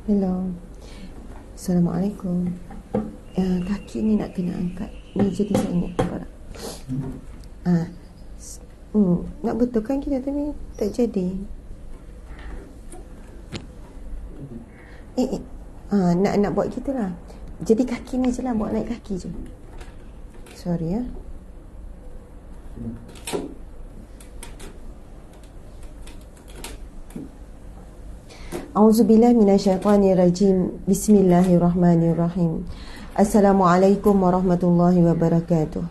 Hello. Assalamualaikum. Kaki ni nak kena angkat. Ni jadi saya ingat apa tak? Nak betulkan kita tapi tak jadi. Nak buat gitu lah. Jadi kaki ni je lah, buat naik kaki je. Sorry ya. A'udzubillahi minasyaitonirrajim. Bismillahirrahmanirrahim. Assalamualaikum warahmatullahi wabarakatuh.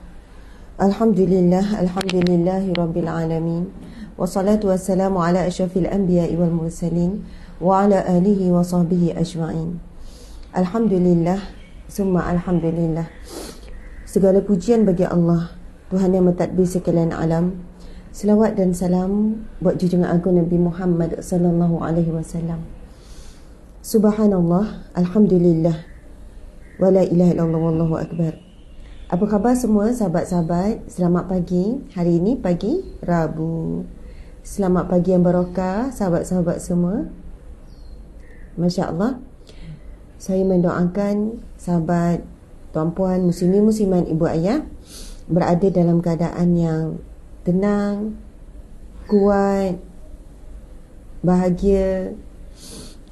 Alhamdulillahi rabbil alamin. Wassalatu wassalamu ala asyrafil anbiya'i wal mursalin wa ala alihi wa sahbihi ajma'in. Alhamdulillah, summa alhamdulillah. Segala pujian bagi Allah, Tuhan yang mentadbir sekalian alam. Selawat dan salam buat junjungan agung Nabi Muhammad sallallahu alaihi wasallam. Subhanallah, alhamdulillah, wala ilaha illallah, wallahu akbar. Apa khabar semua sahabat-sahabat? Selamat pagi. Hari ini pagi Rabu. Selamat pagi yang barokah sahabat-sahabat semua. Masya-Allah. Saya mendoakan sahabat, tuan-puan, muslimin musliman, ibu ayah berada dalam keadaan yang tenang, kuat, bahagia,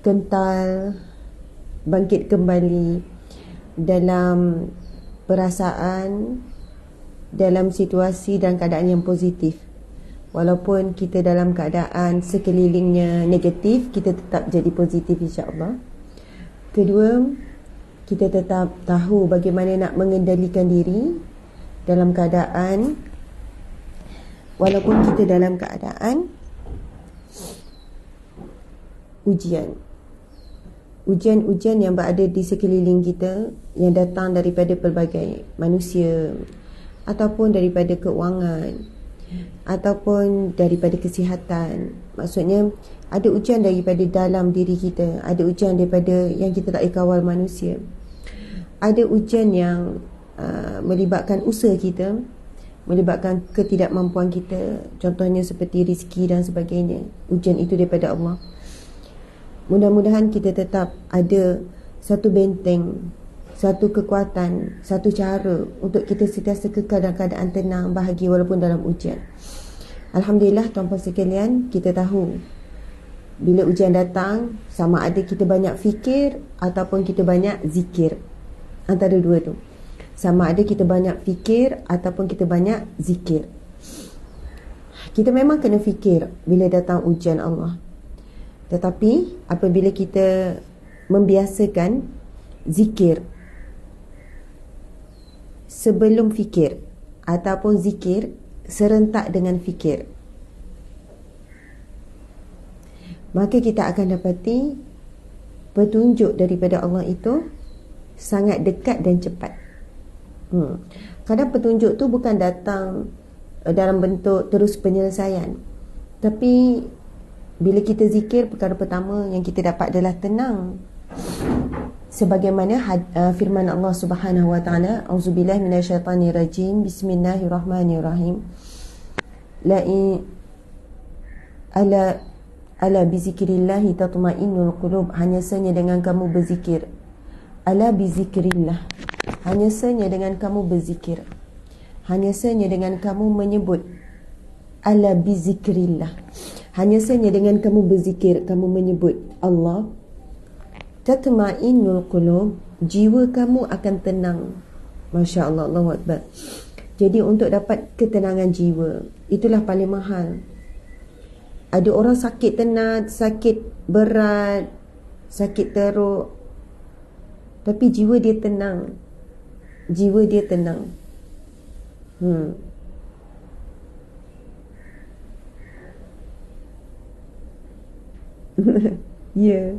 kental, bangkit kembali dalam perasaan, dalam situasi dan keadaan yang positif. Walaupun kita dalam keadaan sekelilingnya negatif, kita tetap jadi positif, insya-Allah. Kedua, kita tetap tahu bagaimana nak mengendalikan diri dalam keadaan, walaupun kita dalam keadaan ujian yang berada di sekeliling kita, yang datang daripada pelbagai manusia, ataupun daripada keuangan, ataupun daripada kesihatan. Maksudnya ada ujian daripada dalam diri kita, ada ujian daripada yang kita tak boleh kawal manusia, ada ujian yang melibatkan usaha kita, melibatkan ketidakmampuan kita, contohnya seperti rezeki dan sebagainya. Ujian itu daripada Allah. Mudah-mudahan kita tetap ada satu benteng, satu kekuatan, satu cara untuk kita sentiasa kekal dalam keadaan tenang, bahagia walaupun dalam ujian. Alhamdulillah tuan-puan sekalian, kita tahu bila ujian datang, sama ada kita banyak fikir ataupun kita banyak zikir. Antara dua tu. Sama ada kita banyak fikir ataupun kita banyak zikir. Kita memang kena fikir bila datang ujian Allah. Tetapi apabila kita membiasakan zikir sebelum fikir, ataupun zikir serentak dengan fikir, maka kita akan dapati petunjuk daripada Allah itu sangat dekat dan cepat. Kadang petunjuk tu bukan datang dalam bentuk terus penyelesaian, tapi bila kita zikir, perkara pertama yang kita dapat adalah tenang. Sebagaimana firman Allah Subhanahu wa taala, auzubillahi minasyaitonirrajim, bismillahirrahmanirrahim. Ala bizikrillah tatma'innul qulub. Hanya saja dengan kamu berzikir. Ala bizikrillah. Hanya saja dengan kamu berzikir. Hanya saja dengan kamu menyebut. Ala bizikrillah. Hanya saja dengan kamu berzikir, kamu menyebut Allah, tatma'innul qulub, jiwa kamu akan tenang. Masya Allah, Allahu Akbar. Jadi untuk dapat ketenangan jiwa, itulah paling mahal. Ada orang sakit tenat, sakit berat, sakit teruk, tapi jiwa dia tenang. Jiwa dia tenang. Ya.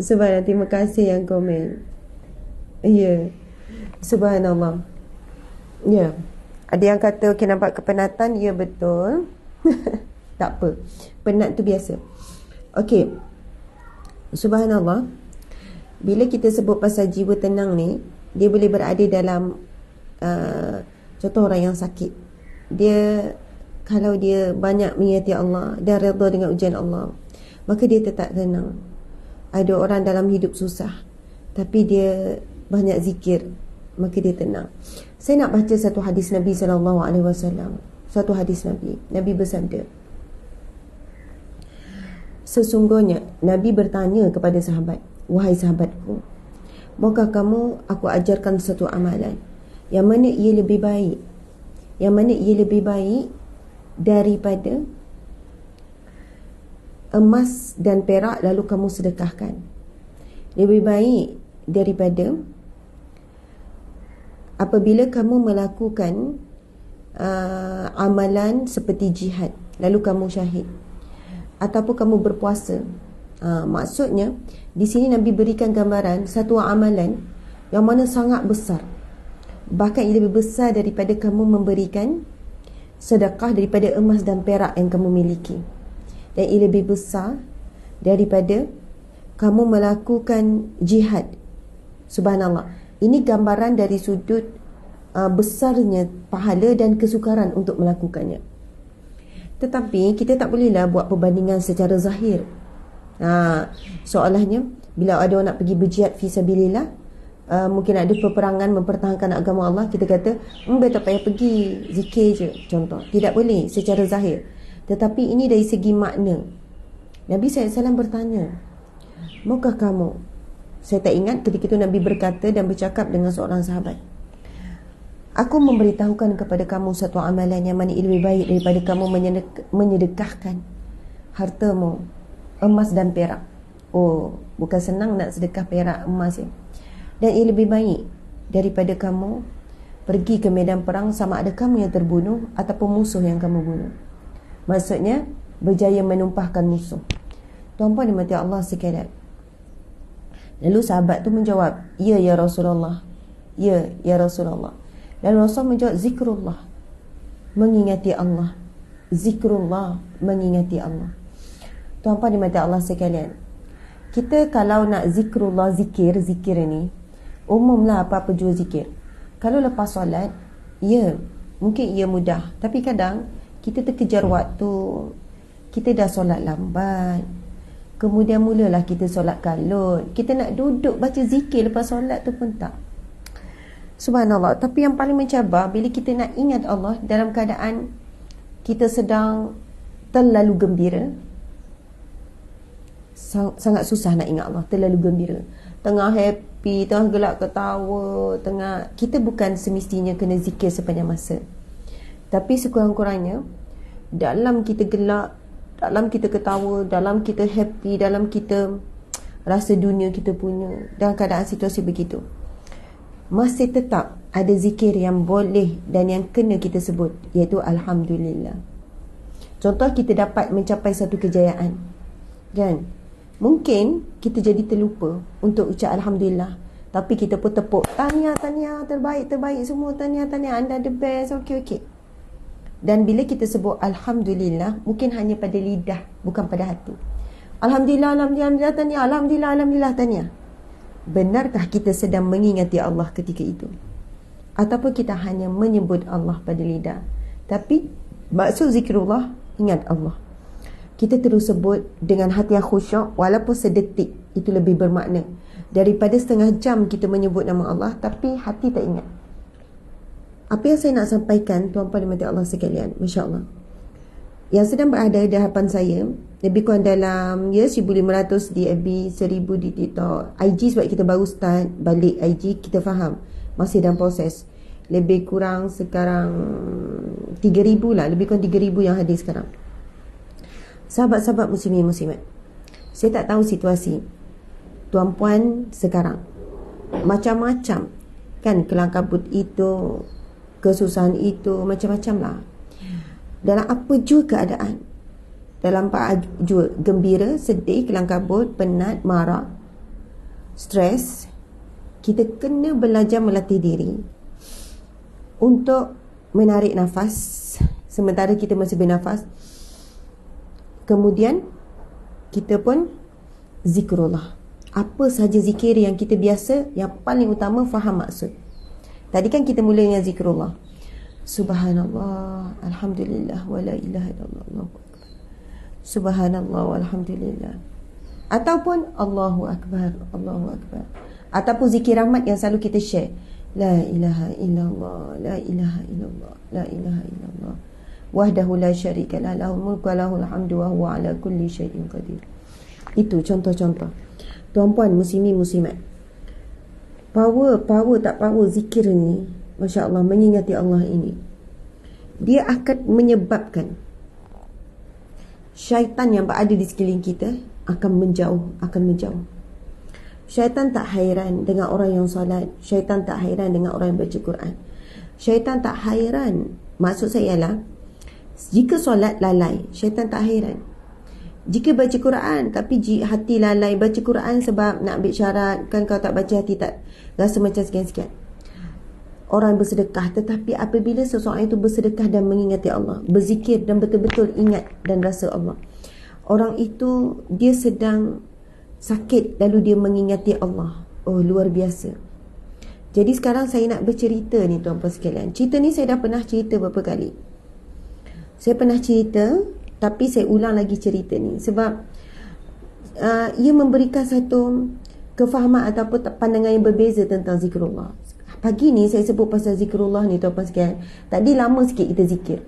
Subhanallah, terima kasih yang komen. Ya. Subhanallah. Ya. Ada yang kata okey nampak kepenatan. Ya, betul. Tak apa. Penat tu biasa. Okey. Subhanallah. Bila kita sebut pasal jiwa tenang ni, dia boleh berada dalam contoh orang yang sakit. Dia, kalau dia banyak mengingati Allah dan redha dengan ujian Allah, maka dia tetap tenang. Ada orang dalam hidup susah, tapi dia banyak zikir, maka dia tenang. Saya nak baca satu hadis Nabi SAW. Satu hadis Nabi bersabda, sesungguhnya Nabi bertanya kepada sahabat, wahai sahabatku, maukah kamu aku ajarkan satu amalan yang mana ia lebih baik, daripada emas dan perak lalu kamu sedekahkan, lebih baik daripada apabila kamu melakukan amalan seperti jihad lalu kamu syahid, ataupun kamu berpuasa. Maksudnya di sini Nabi berikan gambaran satu amalan yang mana sangat besar, bahkan ia lebih besar daripada kamu memberikan sedekah daripada emas dan perak yang kamu miliki, dan ia lebih besar daripada kamu melakukan jihad. Subhanallah, ini gambaran dari sudut besarnya pahala dan kesukaran untuk melakukannya. Tetapi kita tak bolehlah buat perbandingan secara zahir. Soalnya bila ada orang nak pergi berjihad fi sabilillah, mungkin ada peperangan mempertahankan agama Allah, kita kata tak payah pergi, zikir je, contoh. Tidak boleh secara zahir. Tetapi ini dari segi makna. Nabi SAW bertanya, maukah kamu? Saya tak ingat ketika itu Nabi berkata dan bercakap dengan seorang sahabat, aku memberitahukan kepada kamu satu amalan yang mana lebih baik daripada kamu menyedekahkan hartamu, emas dan perak. Bukan senang nak sedekah perak emas ya. Dan ia lebih baik daripada kamu pergi ke medan perang sama ada kamu yang terbunuh ataupun musuh yang kamu bunuh. Maksudnya berjaya menumpahkan musuh. Tuan-puan dimati Allah sekalian. Lalu sahabat tu menjawab, ya Rasulullah, ya Rasulullah. Lalu Rasul menjawab, zikrullah, mengingati Allah. Zikrullah, mengingati Allah. Tuan-puan dimati Allah sekalian, kita kalau nak zikrullah, zikir ni umumlah apa-apa jua zikir. Kalau lepas solat, mungkin ia mudah, tapi kadang kita terkejar waktu, kita dah solat lambat, kemudian mulalah kita solat kalut, kita nak duduk baca zikir lepas solat tu pun tak. Subhanallah. Tapi yang paling mencabar bila kita nak ingat Allah dalam keadaan kita sedang terlalu gembira. Sangat susah nak ingat Allah terlalu gembira, tengah happy, tengah gelak ketawa, kita bukan semestinya kena zikir sepanjang masa. Tapi sekurang-kurangnya dalam kita gelak, dalam kita ketawa, dalam kita happy, dalam kita rasa dunia kita punya, dalam keadaan situasi begitu, masih tetap ada zikir yang boleh dan yang kena kita sebut, iaitu Alhamdulillah. Contoh, kita dapat mencapai satu kejayaan, kan? Mungkin kita jadi terlupa untuk ucap Alhamdulillah, tapi kita pun tepuk, tahniah, terbaik semua, tahniah, anda the best, okey. Dan bila kita sebut Alhamdulillah, mungkin hanya pada lidah, bukan pada hati. Alhamdulillah, tahniah, Alhamdulillah, tahniah. Benarkah kita sedang mengingati Allah ketika itu? Ataupun kita hanya menyebut Allah pada lidah, tapi maksud zikrullah, ingat Allah. Kita terus sebut dengan hati yang khusyuk, walaupun sedetik, itu lebih bermakna daripada setengah jam kita menyebut nama Allah tapi hati tak ingat. Apa yang saya nak sampaikan, tuan-puan dan Allah sekalian, Masya Allah, yang sedang berada di hadapan saya, lebih kurang dalam 1,500 di FB, 1,000 di TikTok, IG sebab kita baru start balik IG, kita faham masih dalam proses. Lebih kurang sekarang 3,000 lah, lebih kurang 3,000 yang hadir sekarang. Sahabat-sahabat muslimin muslimat, saya tak tahu situasi tuan-puan sekarang, macam-macam kan, kelang kabut itu, kesusahan itu, macam-macam lah. Dalam apa jua keadaan, dalam apa jua, gembira, sedih, kelang kabut, penat, marah, stres, kita kena belajar melatih diri untuk menarik nafas sementara kita masih bernafas. Kemudian kita pun zikrullah. Apa sahaja zikir yang kita biasa, yang paling utama faham maksud. Tadi kan kita mula dengan zikrullah. Subhanallah, Alhamdulillah, wa la ilaha illallah, Allahu akbar. Subhanallah, walhamdulillah, Ataupun Allahu Akbar, Allahu Akbar. Ataupun zikir rahmat yang selalu kita share. La ilaha illallah, la ilaha illallah, la ilaha illallah. Wahdahu la syarika lah, lahul mulku wa lahul hamdu wa huwa ala kulli syai'in qadir. Itu contoh-contoh. Tuan-puan muslimin muslimat. Power tak power zikir ni, masya-Allah, mengingati Allah ini, dia akan menyebabkan syaitan yang berada di sekeliling kita akan menjauh. Syaitan tak hairan dengan orang yang solat. Syaitan tak hairan dengan orang yang baca Quran. Syaitan tak hairan. Maksud saya ialah, jika solat lalai, syaitan tak hairan. Jika baca Quran tapi hati lalai, baca Quran sebab nak ambil syarat, kan kalau tak baca hati tak rasa macam sekian-sekian. Orang bersedekah, tetapi apabila seseorang itu bersedekah dan mengingati Allah, berzikir dan betul-betul ingat dan rasa Allah, orang itu dia sedang sakit lalu dia mengingati Allah. Oh, luar biasa. Jadi sekarang saya nak bercerita ni tuan-puan sekalian. Cerita ni saya dah pernah cerita beberapa kali. Saya pernah cerita, tapi saya ulang lagi cerita ni sebab ia memberikan satu kefahaman ataupun pandangan yang berbeza tentang zikrullah. Pagi ni saya sebut pasal zikrullah ni tuan-puan sekalian. Tadi lama sikit kita zikir.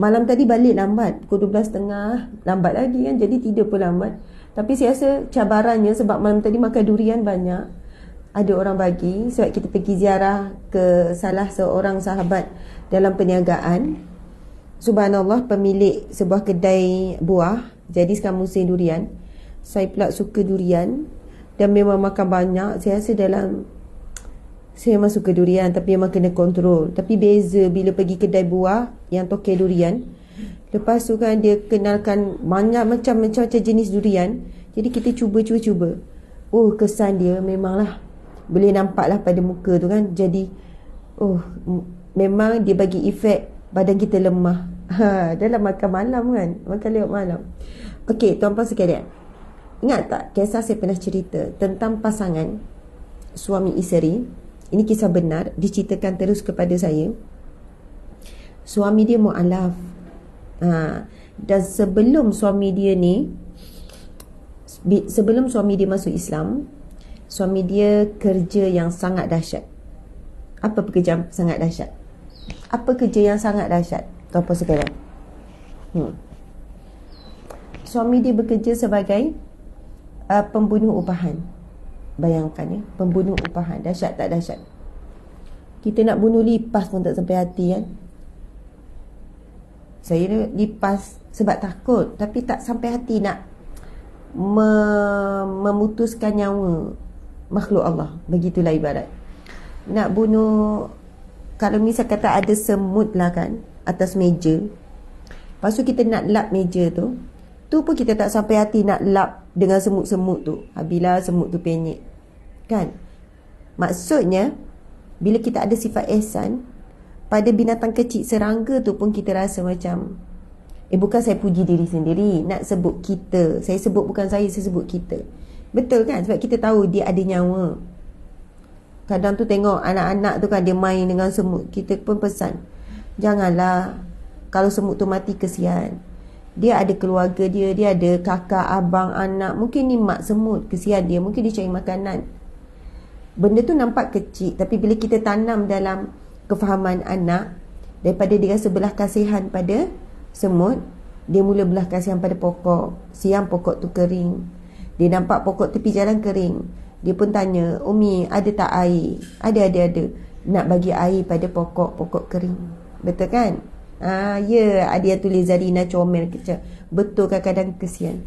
Malam tadi balik lambat, pukul 12.30, lambat lagi kan, jadi tidur pun lambat. Tapi saya rasa cabarannya sebab malam tadi makan durian banyak. Ada orang bagi sebab kita pergi ziarah ke salah seorang sahabat dalam perniagaan. Subhanallah, pemilik sebuah kedai buah. Jadi sekarang musim durian. Saya pula suka durian dan memang makan banyak. Saya rasa saya memang suka durian, tapi memang kena kontrol. Tapi beza bila pergi kedai buah yang tokel durian. Lepas tu kan dia kenalkan banyak macam-macam jenis durian. Jadi kita cuba. Oh, kesan dia memanglah boleh nampak lah pada muka tu kan. Jadi memang dia bagi efek badan kita lemah. Dalam makan malam kan, makan lewat malam. Okey, tuan-puan sekalian, ingat tak kisah saya pernah cerita tentang pasangan suami isteri? Ini kisah benar, diceritakan terus kepada saya. Suami dia mu'alaf. Dan sebelum suami dia masuk Islam, suami dia kerja yang sangat dahsyat. Apa pekerjaan sangat dahsyat? Apa kerja yang sangat dahsyat, tuan-puan sekalian? Suami dia bekerja sebagai pembunuh upahan. Bayangkan ya, pembunuh upahan. Dahsyat tak dahsyat? Kita nak bunuh lipas pun tak sampai hati kan. Saya lipas sebab takut, tapi tak sampai hati nak memutuskan nyawa makhluk Allah. Begitulah ibarat nak bunuh. Kalau misal kata ada semut lah kan atas meja, lepas tu kita nak lap meja tu pun kita tak sampai hati nak lap dengan semut-semut tu. Habislah semut tu penyek kan. Maksudnya bila kita ada sifat ihsan pada binatang kecil, serangga tu pun kita rasa macam bukan saya puji diri sendiri, nak sebut kita. Saya sebut bukan saya sebut kita. Betul kan? Sebab kita tahu dia ada nyawa. Kadang tu tengok anak-anak tu kan dia main dengan semut, kita pun pesan, janganlah, kalau semut tu mati kesian. Dia ada keluarga dia ada kakak, abang, anak. Mungkin ni mak semut, kesian dia, mungkin dia cari makanan. Benda tu nampak kecil, tapi bila kita tanam dalam kefahaman anak, daripada dia rasa belah kasihan pada semut, dia mula belah kasihan pada pokok. Siang pokok tu kering, dia nampak pokok tepi jalan kering, dia pun tanya, Umi ada tak air? Ada. Nak bagi air pada pokok kering. Betul kan? Ya, ada yang tulis Zarina comel kecil. Betul, kadang-kadang kesian.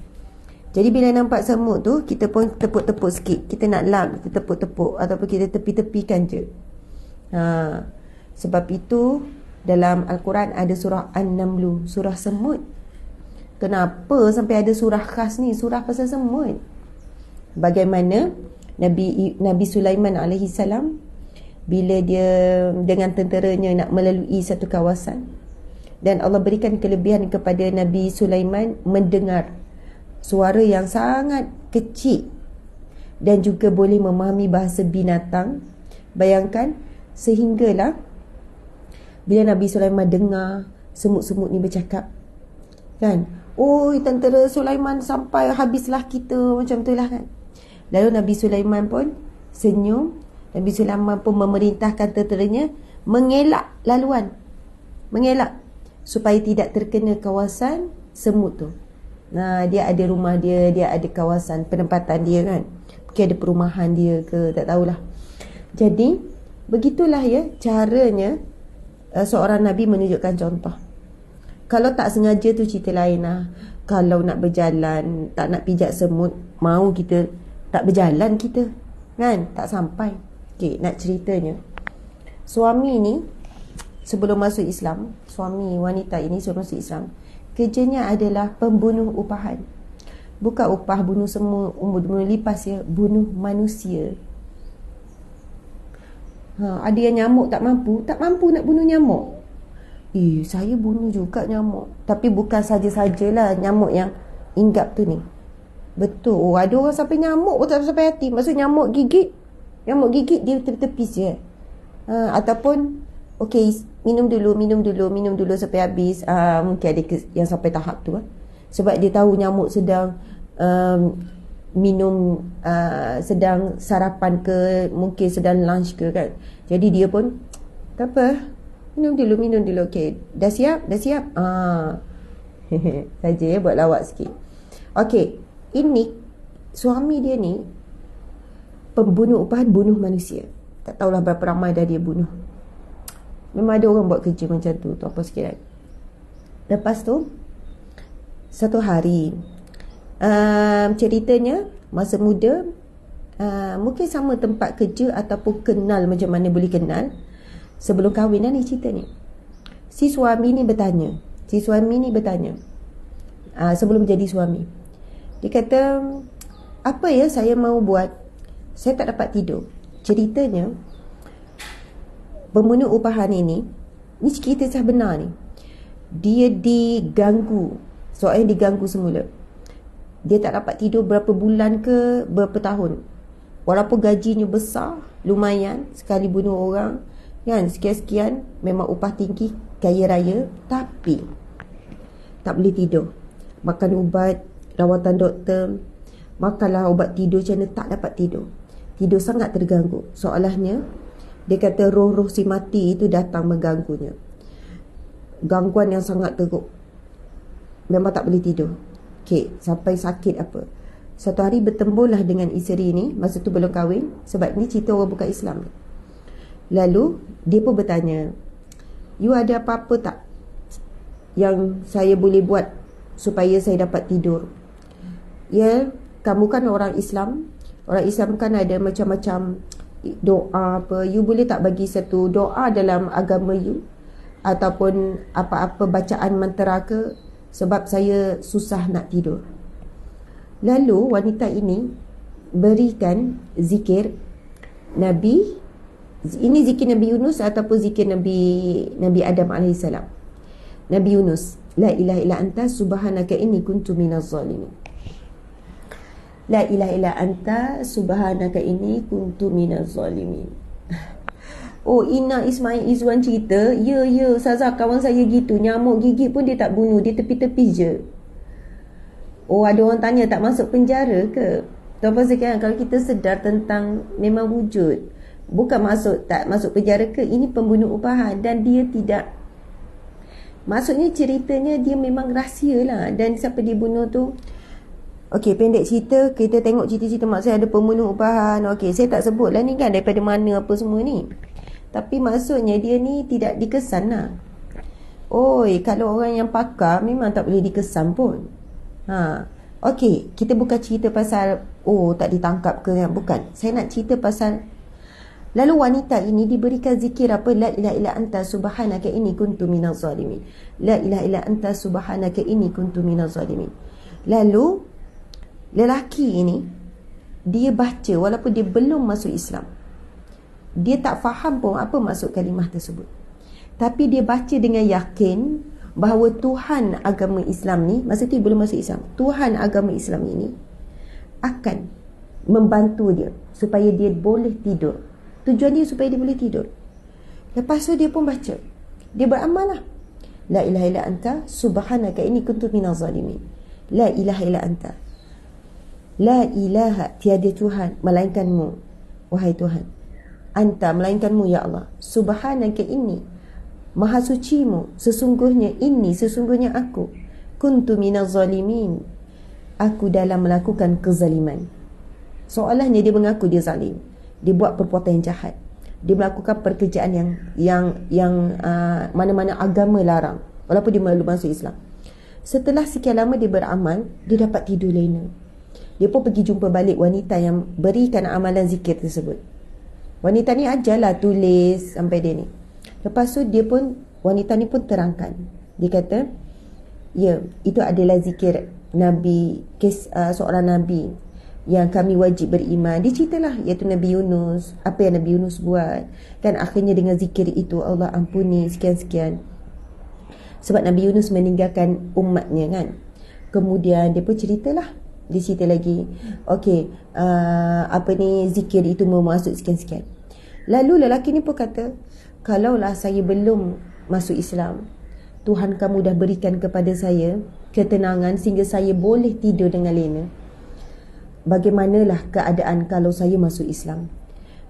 Jadi bila nampak semut tu, kita pun tepuk-tepuk sikit. Kita nak lap, kita tepuk-tepuk, ataupun kita tepi-tepikan je. Sebab itu dalam Al-Quran ada surah An-Namlu, surah semut. Kenapa sampai ada surah khas ni, surah pasal semut? Bagaimana Nabi Sulaiman alaihi salam bila dia dengan tenteranya nak melalui satu kawasan, dan Allah berikan kelebihan kepada Nabi Sulaiman mendengar suara yang sangat kecil dan juga boleh memahami bahasa binatang. Bayangkan, sehinggalah bila Nabi Sulaiman dengar semut-semut ni bercakap kan, Oh, tentera Sulaiman sampai habislah kita, macam tu lah kan. Lalu Nabi Sulaiman pun senyum. Nabi Sulaiman pun memerintahkan tenteranya mengelak laluan, mengelak supaya tidak terkena kawasan semut tu. Nah, dia ada rumah dia, dia ada kawasan penempatan dia kan. Mungkin ada perumahan dia ke, tak tahulah. Jadi begitulah ya caranya seorang Nabi menunjukkan contoh. Kalau tak sengaja tu cerita lain lah. Kalau nak berjalan, tak nak pijak semut, mau kita tak berjalan kita, kan? Tak sampai. Okay, nak ceritanya, suami ni sebelum masuk Islam, suami wanita ini sebelum masuk Islam, kerjanya adalah pembunuh upahan. Bukan upah bunuh semua, bunuh lipas ya, bunuh manusia. Ada yang nyamuk tak mampu nak bunuh nyamuk. Saya bunuh juga nyamuk. Tapi bukan saja-sajalah nyamuk yang inggap tu ni. Betul. Ada orang sampai nyamuk pun tak sampai hati. Maksud nyamuk gigit dia tepis je. Ataupun minum dulu sampai habis. Mungkin ada yang sampai tahap tu. Sebab dia tahu nyamuk sedang minum, sedang sarapan ke, mungkin sedang lunch ke kan. Jadi dia pun tak apa, minum dulu. Okey, dah siap saja ya, buat lawak sikit. Okey, ini suami dia ni pembunuh upahan, bunuh manusia. Tak tahulah berapa ramai dah dia bunuh. Memang ada orang buat kerja macam tu apa sikit kan. Lepas tu satu hari, ceritanya masa muda, mungkin sama tempat kerja ataupun kenal, macam mana boleh kenal. Sebelum kahwin ni cerita ni. Si suami ni bertanya sebelum jadi suami. Dia kata, apa ya saya mau buat? Saya tak dapat tidur. Ceritanya, pembunuh upahan ini cerita sebenar ni. Dia diganggu. Soalnya diganggu semula. Dia tak dapat tidur berapa bulan ke berapa tahun. Walaupun gajinya besar, lumayan, sekali bunuh orang kan, sekian-sekian, memang upah tinggi, kaya raya, tapi tak boleh tidur. Makan ubat, rawatan doktor, makanlah ubat tidur, macam mana tak dapat tidur. Tidur sangat terganggu. Soalnya dia kata roh-roh si mati itu datang mengganggunya. Gangguan yang sangat teruk. Memang tak boleh tidur. Okey, sampai sakit apa. Satu hari bertemburlah dengan isteri ni, masa tu belum kahwin, sebab ni cerita orang bukan Islam. Lalu dia pun bertanya, you ada apa-apa tak yang saya boleh buat supaya saya dapat tidur? Ya, kamu kan orang Islam. Orang Islam kan ada macam-macam doa apa. You boleh tak bagi satu doa dalam agama you, ataupun apa-apa bacaan mantra ke, sebab saya susah nak tidur. Lalu wanita ini berikan zikir Nabi. Ini zikir Nabi Yunus ataupun zikir Nabi Adam AS. Nabi Yunus, la ilaha illa anta subhanaka inni kuntu minaz zalimin. La ilaha illa anta subhanaka inni kuntu minaz zalimin. Oh, Ina Ismail Izwan cerita, ya Ustazah, kawan saya gitu, nyamuk gigit pun dia tak bunuh, dia tepi-tepi je. Oh, ada orang tanya tak masuk penjara ke? Tuan-tuan sekalian, kalau kita sedar tentang memang wujud, bukan tak masuk penjara ke, ini pembunuh upahan. Dan dia tidak, maksudnya ceritanya dia memang rahsia lah. Dan siapa dibunuh tu, okey, pendek cerita, kita tengok cerita-cerita maksudnya ada pembunuh upahan. Okey, saya tak sebut lah ni kan daripada mana apa semua ni. Tapi maksudnya dia ni tidak dikesan lah. Kalau orang yang pakar memang tak boleh dikesan pun. Okey, kita bukan cerita pasal tak ditangkap ke, bukan. Saya nak cerita pasal, lalu wanita ini diberikan zikir apa? La ilaha illa anta subhanaka inni kuntu minaz zalimin. La ilaha illa anta subhanaka inni kuntu minaz zalimin. Lalu lelaki ini, dia baca walaupun dia belum masuk Islam. Dia tak faham pun apa maksud kalimah tersebut. Tapi dia baca dengan yakin bahawa Tuhan agama Islam ni, masa tu belum masuk Islam, Tuhan agama Islam ini akan membantu dia supaya dia boleh tidur. Tujuan dia supaya dia boleh tidur. Lepas tu dia pun baca, dia beramal lah. La ilaha illa anta subhanaka inni kuntu minaz zalimin. La ilaha illa anta. La ilaha, tiada Tuhan melainkanmu, wahai Tuhan. Anta, melainkanmu ya Allah. Subhanaka inni, maha sucimu, sesungguhnya inni, sesungguhnya aku, kuntu minaz zalimin, aku dalam melakukan kezaliman. Soalnya dia mengaku dia zalim, dia buat perbuatan yang jahat, dia melakukan pekerjaan yang mana-mana agama larang, walaupun dia malu masuk Islam. Setelah sekian lama dia beramal, dia dapat tidur lena. Dia pun pergi jumpa balik wanita yang berikan amalan zikir tersebut. Wanita ni ajarlah tulis sampai dia ni. Lepas tu wanita ni pun terangkan. Dia kata, ya, itu adalah zikir Nabi, seorang Nabi yang kami wajib beriman. Dia ceritalah, iaitu Nabi Yunus, apa yang Nabi Yunus buat. Dan akhirnya dengan zikir itu Allah ampuni sekian-sekian. Sebab Nabi Yunus meninggalkan umatnya kan. Kemudian dia pun ceritalah, dia cerita lagi, okey, zikir itu memasuk sekian-sekian. Lalu lelaki ni pun kata, kalaulah saya belum masuk Islam, Tuhan kamu dah berikan kepada saya ketenangan sehingga saya boleh tidur dengan lena. Bagaimanalah keadaan kalau saya masuk Islam?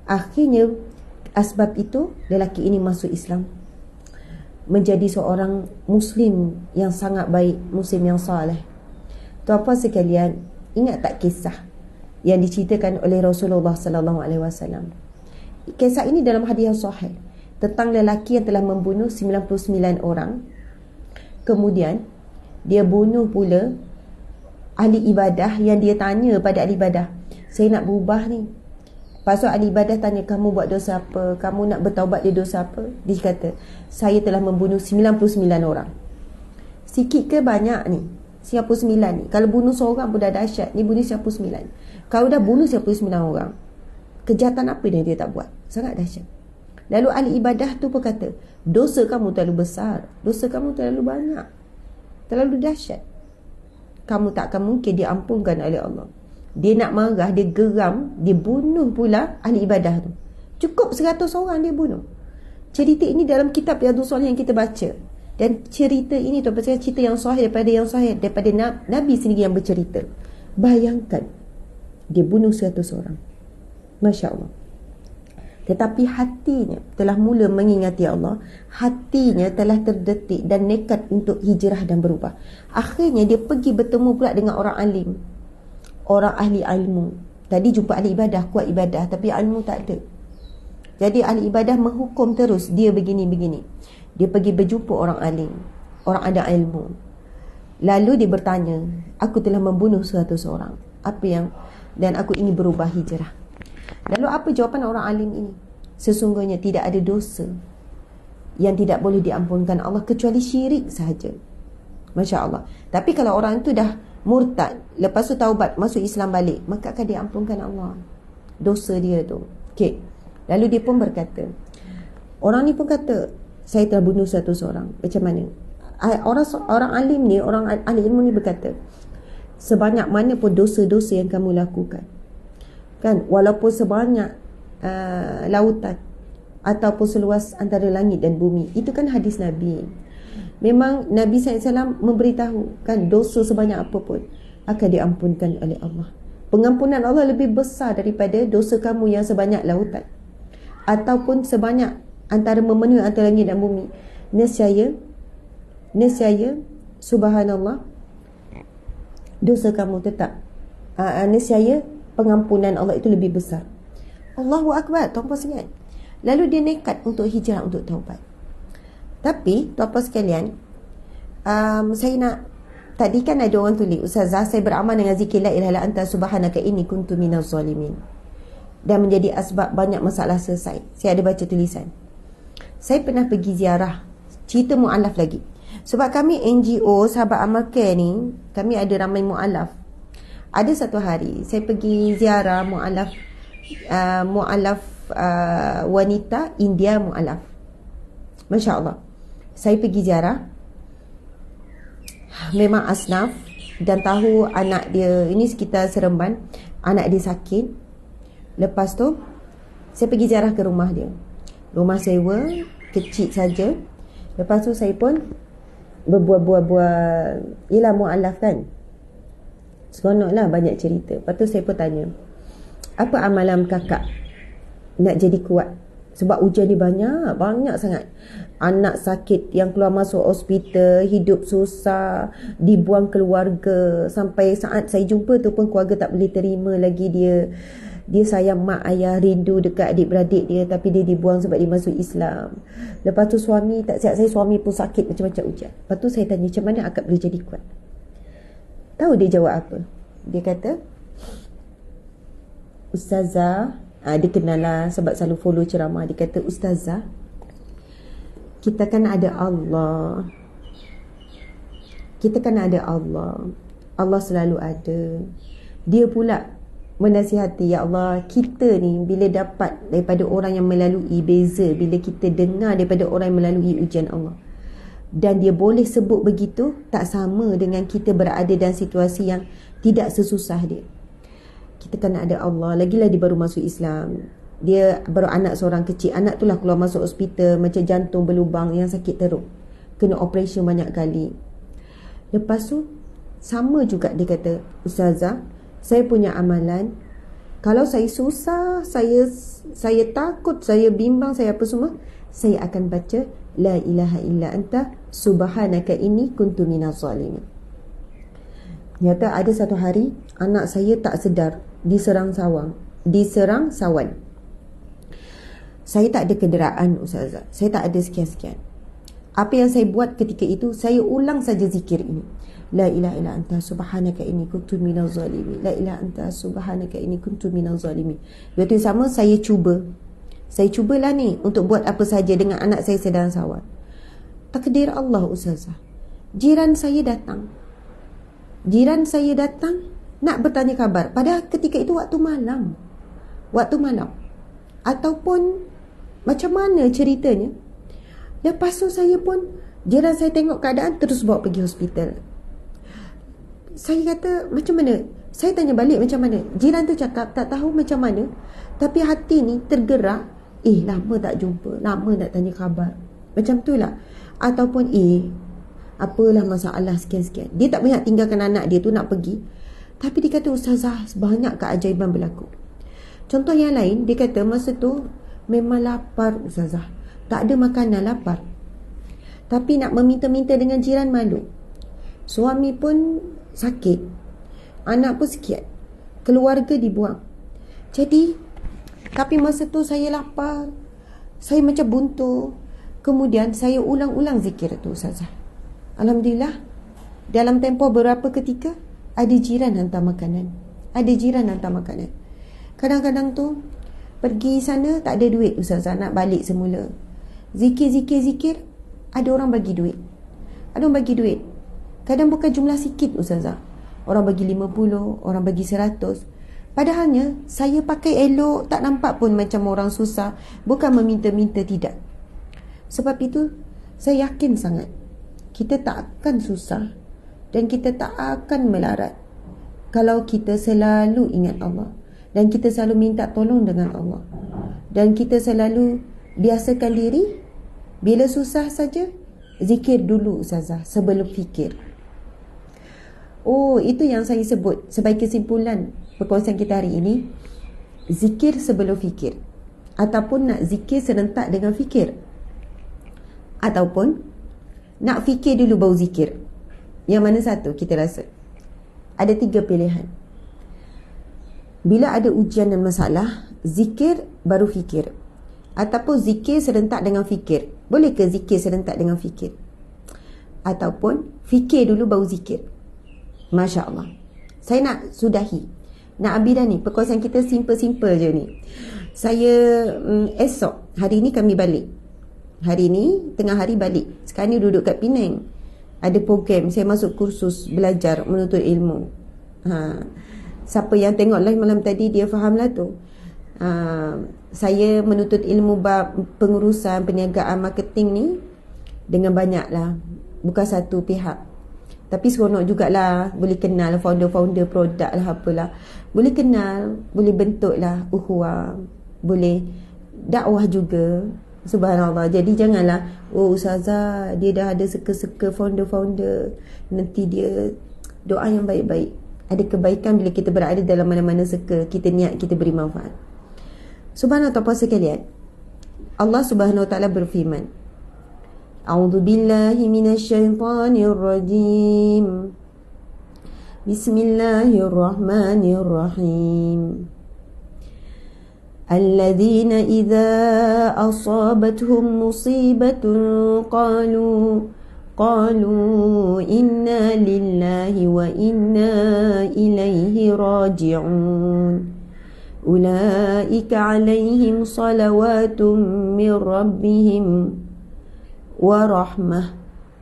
Akhirnya asbab itu lelaki ini masuk Islam, menjadi seorang Muslim yang sangat baik, Muslim yang saleh. Tuan-puan sekalian, ingat tak kisah yang diceritakan oleh Rasulullah sallallahu alaihi wasallam? Kisah ini dalam hadis yang sahih tentang lelaki yang telah membunuh 99 orang. Kemudian dia bunuh pula ahli ibadah yang dia tanya pada ahli ibadah, saya nak berubah ni. Lepas tu ahli ibadah tanya, kamu buat dosa apa? Kamu nak bertaubat dari dosa apa? Dia kata, saya telah membunuh 99 orang. Sikit ke banyak ni? 99 ni. Kalau bunuh seorang pun dah dahsyat, ni bunuh 99. Kalau dah bunuh 99 orang, kejahatan apa yang dia tak buat? Sangat dahsyat. Lalu ahli ibadah tu pun kata, dosa kamu terlalu besar, dosa kamu terlalu banyak, terlalu dahsyat, kamu tak akan mungkin diampunkan oleh Allah. Dia nak marah, dia geram, dia bunuh pula ahli ibadah tu. Cukup 100 orang dia bunuh. Cerita ini dalam kitab Riyadhus Shalihin yang kita baca. Dan cerita ini tu pasal cerita yang sahih daripada Nabi sendiri yang bercerita. Bayangkan, dia bunuh 100 orang. Masya Allah. Tetapi hatinya telah mula mengingati Allah. Hatinya telah terdetik dan nekat untuk hijrah dan berubah. Akhirnya dia pergi bertemu pula dengan orang alim, orang ahli ilmu. Tadi jumpa ahli ibadah, kuat ibadah, tapi ilmu tak ada. Jadi ahli ibadah menghukum terus, dia begini-begini. Dia pergi berjumpa orang alim, orang ada ilmu. Lalu dia bertanya, aku telah membunuh 100 orang, dan aku ingin berubah hijrah. Lalu apa jawapan orang alim ini? Sesungguhnya tidak ada dosa yang tidak boleh diampunkan Allah kecuali syirik sahaja. Masya Allah. Tapi kalau orang itu dah murtad, lepas tu taubat, masuk Islam balik, maka akan diampunkan Allah dosa dia tu. Okay. Lalu dia pun berkata, orang ni pun kata, saya telah bunuh 100 orang. Macam mana? Orang alim ni, orang ahli ilmu ni berkata, sebanyak mana pun dosa-dosa yang kamu lakukan, kan, walaupun sebanyak lautan ataupun seluas antara langit dan bumi, itu kan hadis Nabi. Memang Nabi SAW memberitahu, kan, dosa sebanyak apa pun akan diampunkan oleh Allah. Pengampunan Allah lebih besar daripada dosa kamu yang sebanyak lautan ataupun sebanyak antara memenuhi antara langit dan bumi. Nescaya subhanallah, dosa kamu tetap nescaya pengampunan Allah itu lebih besar. Allahu Akbar, tuan-puan sekalian. Lalu dia nekat untuk hijrah, untuk taubat. Tapi tuan-puan sekalian, saya nak, tadi kan ada orang tulis, Ustazah, saya beramal dengan zikir la ilaha illa anta subhanaka inni kuntu minaz zalimin, dan menjadi asbab banyak masalah selesai. Saya ada baca tulisan. Saya pernah pergi ziarah, cerita mu'alaf lagi. Sebab kami NGO Sahabat Amal Care ni, kami ada ramai mu'alaf. Ada satu hari saya pergi ziarah mu'alaf wanita India mu'alaf. Masya Allah. Saya pergi ziarah, memang asnaf, dan tahu anak dia, ini sekitar Seremban, anak dia sakit. Lepas tu saya pergi ziarah ke rumah dia. Rumah sewa, kecil saja. Lepas tu saya pun berbual-bual, yelah mu'alaf kan, seronok lah banyak cerita. Lepas tu saya pun tanya, apa amalan kakak nak jadi kuat? Sebab ujian ni banyak sangat. Anak sakit yang keluar masuk hospital, hidup susah, dibuang keluarga. Sampai saat saya jumpa tu pun keluarga tak boleh terima lagi dia sayang mak ayah, rindu dekat adik-beradik dia, tapi dia dibuang sebab dia masuk Islam. Lepas tu suami tak sihat, saya suami pun sakit, macam-macam ujian. Lepas tu saya tanya, macam mana akak boleh jadi kuat? Tahu dia jawab apa? Dia kata, Ustazah, dia kenal lah sebab selalu follow ceramah. Dia kata, Ustazah, kita kan ada Allah. Kita kan ada Allah. Allah selalu ada. Dia pula menasihati, ya Allah, kita ni bila dapat daripada orang yang melalui, beza bila kita dengar daripada orang yang melalui ujian Allah. Dan dia boleh sebut begitu, tak sama dengan kita berada dalam situasi yang tidak sesusah dia. Kita kan ada Allah. Lagilah dia baru masuk Islam. Dia baru anak seorang kecil. Anak tu lah keluar masuk hospital, macam jantung berlubang yang sakit teruk, kena operation banyak kali. Lepas tu sama juga dia kata, Ustazah, saya punya amalan, kalau saya susah, saya takut, saya bimbang, saya apa semua, saya akan baca La ilaha illa anta subhanaka inni kuntu minaz zalimin. Nyata ada satu hari anak saya tak sedar, diserang sawan. Saya tak ada kenderaan, Ustazah. Saya tak ada sekian-sekian. Apa yang saya buat ketika itu, saya ulang saja zikir ini. La ilaha illa anta subhanaka inni kuntu minaz zalimin. La ilaha anta subhanaka inni kuntu minaz zalimin. Waktu yang sama saya cubalah ni untuk buat apa saja dengan anak saya sedang sawan. Takdir Allah, Ustazah. Jiran saya datang nak bertanya khabar. Padahal ketika itu waktu malam. Ataupun macam mana ceritanya. Lepas tu jiran saya tengok keadaan, terus bawa pergi hospital. Saya kata, macam mana? Saya tanya balik macam mana. Jiran tu cakap tak tahu macam mana, tapi hati ni tergerak. Lama tak jumpa, lama nak tanya khabar, macam tu lah. Ataupun apalah masalah sekian-sekian. Dia tak banyak tinggalkan anak dia tu nak pergi, tapi dia kata, Ustazah, banyak keajaiban berlaku. Contoh yang lain, dia kata masa tu memang lapar, Ustazah, tak ada makanan, lapar, tapi nak meminta-minta dengan jiran malu. Suami pun sakit, anak pun sikit, keluarga dibuang. Tapi masa tu saya lapar, saya macam buntu. Kemudian saya ulang-ulang zikir tu, Ustazah. Alhamdulillah, dalam tempoh beberapa ketika ada jiran hantar makanan. Kadang-kadang tu pergi sana tak ada duit, Ustazah, nak balik semula. Zikir, ada orang bagi duit. Kadang bukan jumlah sikit, Ustazah. Orang bagi 50, orang bagi 100. Padahalnya saya pakai elok, tak nampak pun macam orang susah. Bukan meminta-minta, tidak. Sebab itu saya yakin sangat kita tak akan susah dan kita tak akan melarat kalau kita selalu ingat Allah, dan kita selalu minta tolong dengan Allah, dan kita selalu biasakan diri bila susah saja zikir dulu, Ustazah, sebelum fikir. Itu yang saya sebut sebagai kesimpulan perkongsian kita hari ini. Zikir sebelum fikir, ataupun nak zikir serentak dengan fikir, ataupun nak fikir dulu baru zikir. Yang mana satu kita rasa? Ada 3 pilihan. Bila ada ujian dan masalah, zikir baru fikir, ataupun zikir serentak dengan fikir. Boleh ke zikir serentak dengan fikir? Ataupun fikir dulu baru zikir? Masya Allah. Saya nak sudahi, nak habis dah ni. Perkongsian kita simple-simple je ni. Saya esok, hari ni kami balik. Hari ni tengah hari balik. Sekarang ni duduk kat Penang. Ada program, saya masuk kursus belajar menuntut ilmu. Siapa yang tengok live malam tadi, dia faham lah tu. Saya menuntut ilmu bab pengurusan, perniagaan, marketing ni dengan banyak lah, bukan satu pihak. Tapi seronok jugalah, boleh kenal founder-founder produk lah, apalah. Boleh kenal, boleh bentuk lah ukhuwah, boleh dakwah juga. Subhanallah. Jadi janganlah, oh ustazah dia dah ada seka-seka founder-founder, nanti dia doa yang baik-baik. Ada kebaikan bila kita berada dalam mana-mana seka, kita niat kita beri manfaat. Subhanallah, puan sekalian, Allah Subhanahu Wa Taala berfirman, A'udzu billahi minasyaitonir rajim. Bismillahirrahmanirrahim. الذين إذا أصابتهم مصيبة قالوا إنا لله وإنا إليه راجعون أولئك عليهم صلوات من ربهم ورحمة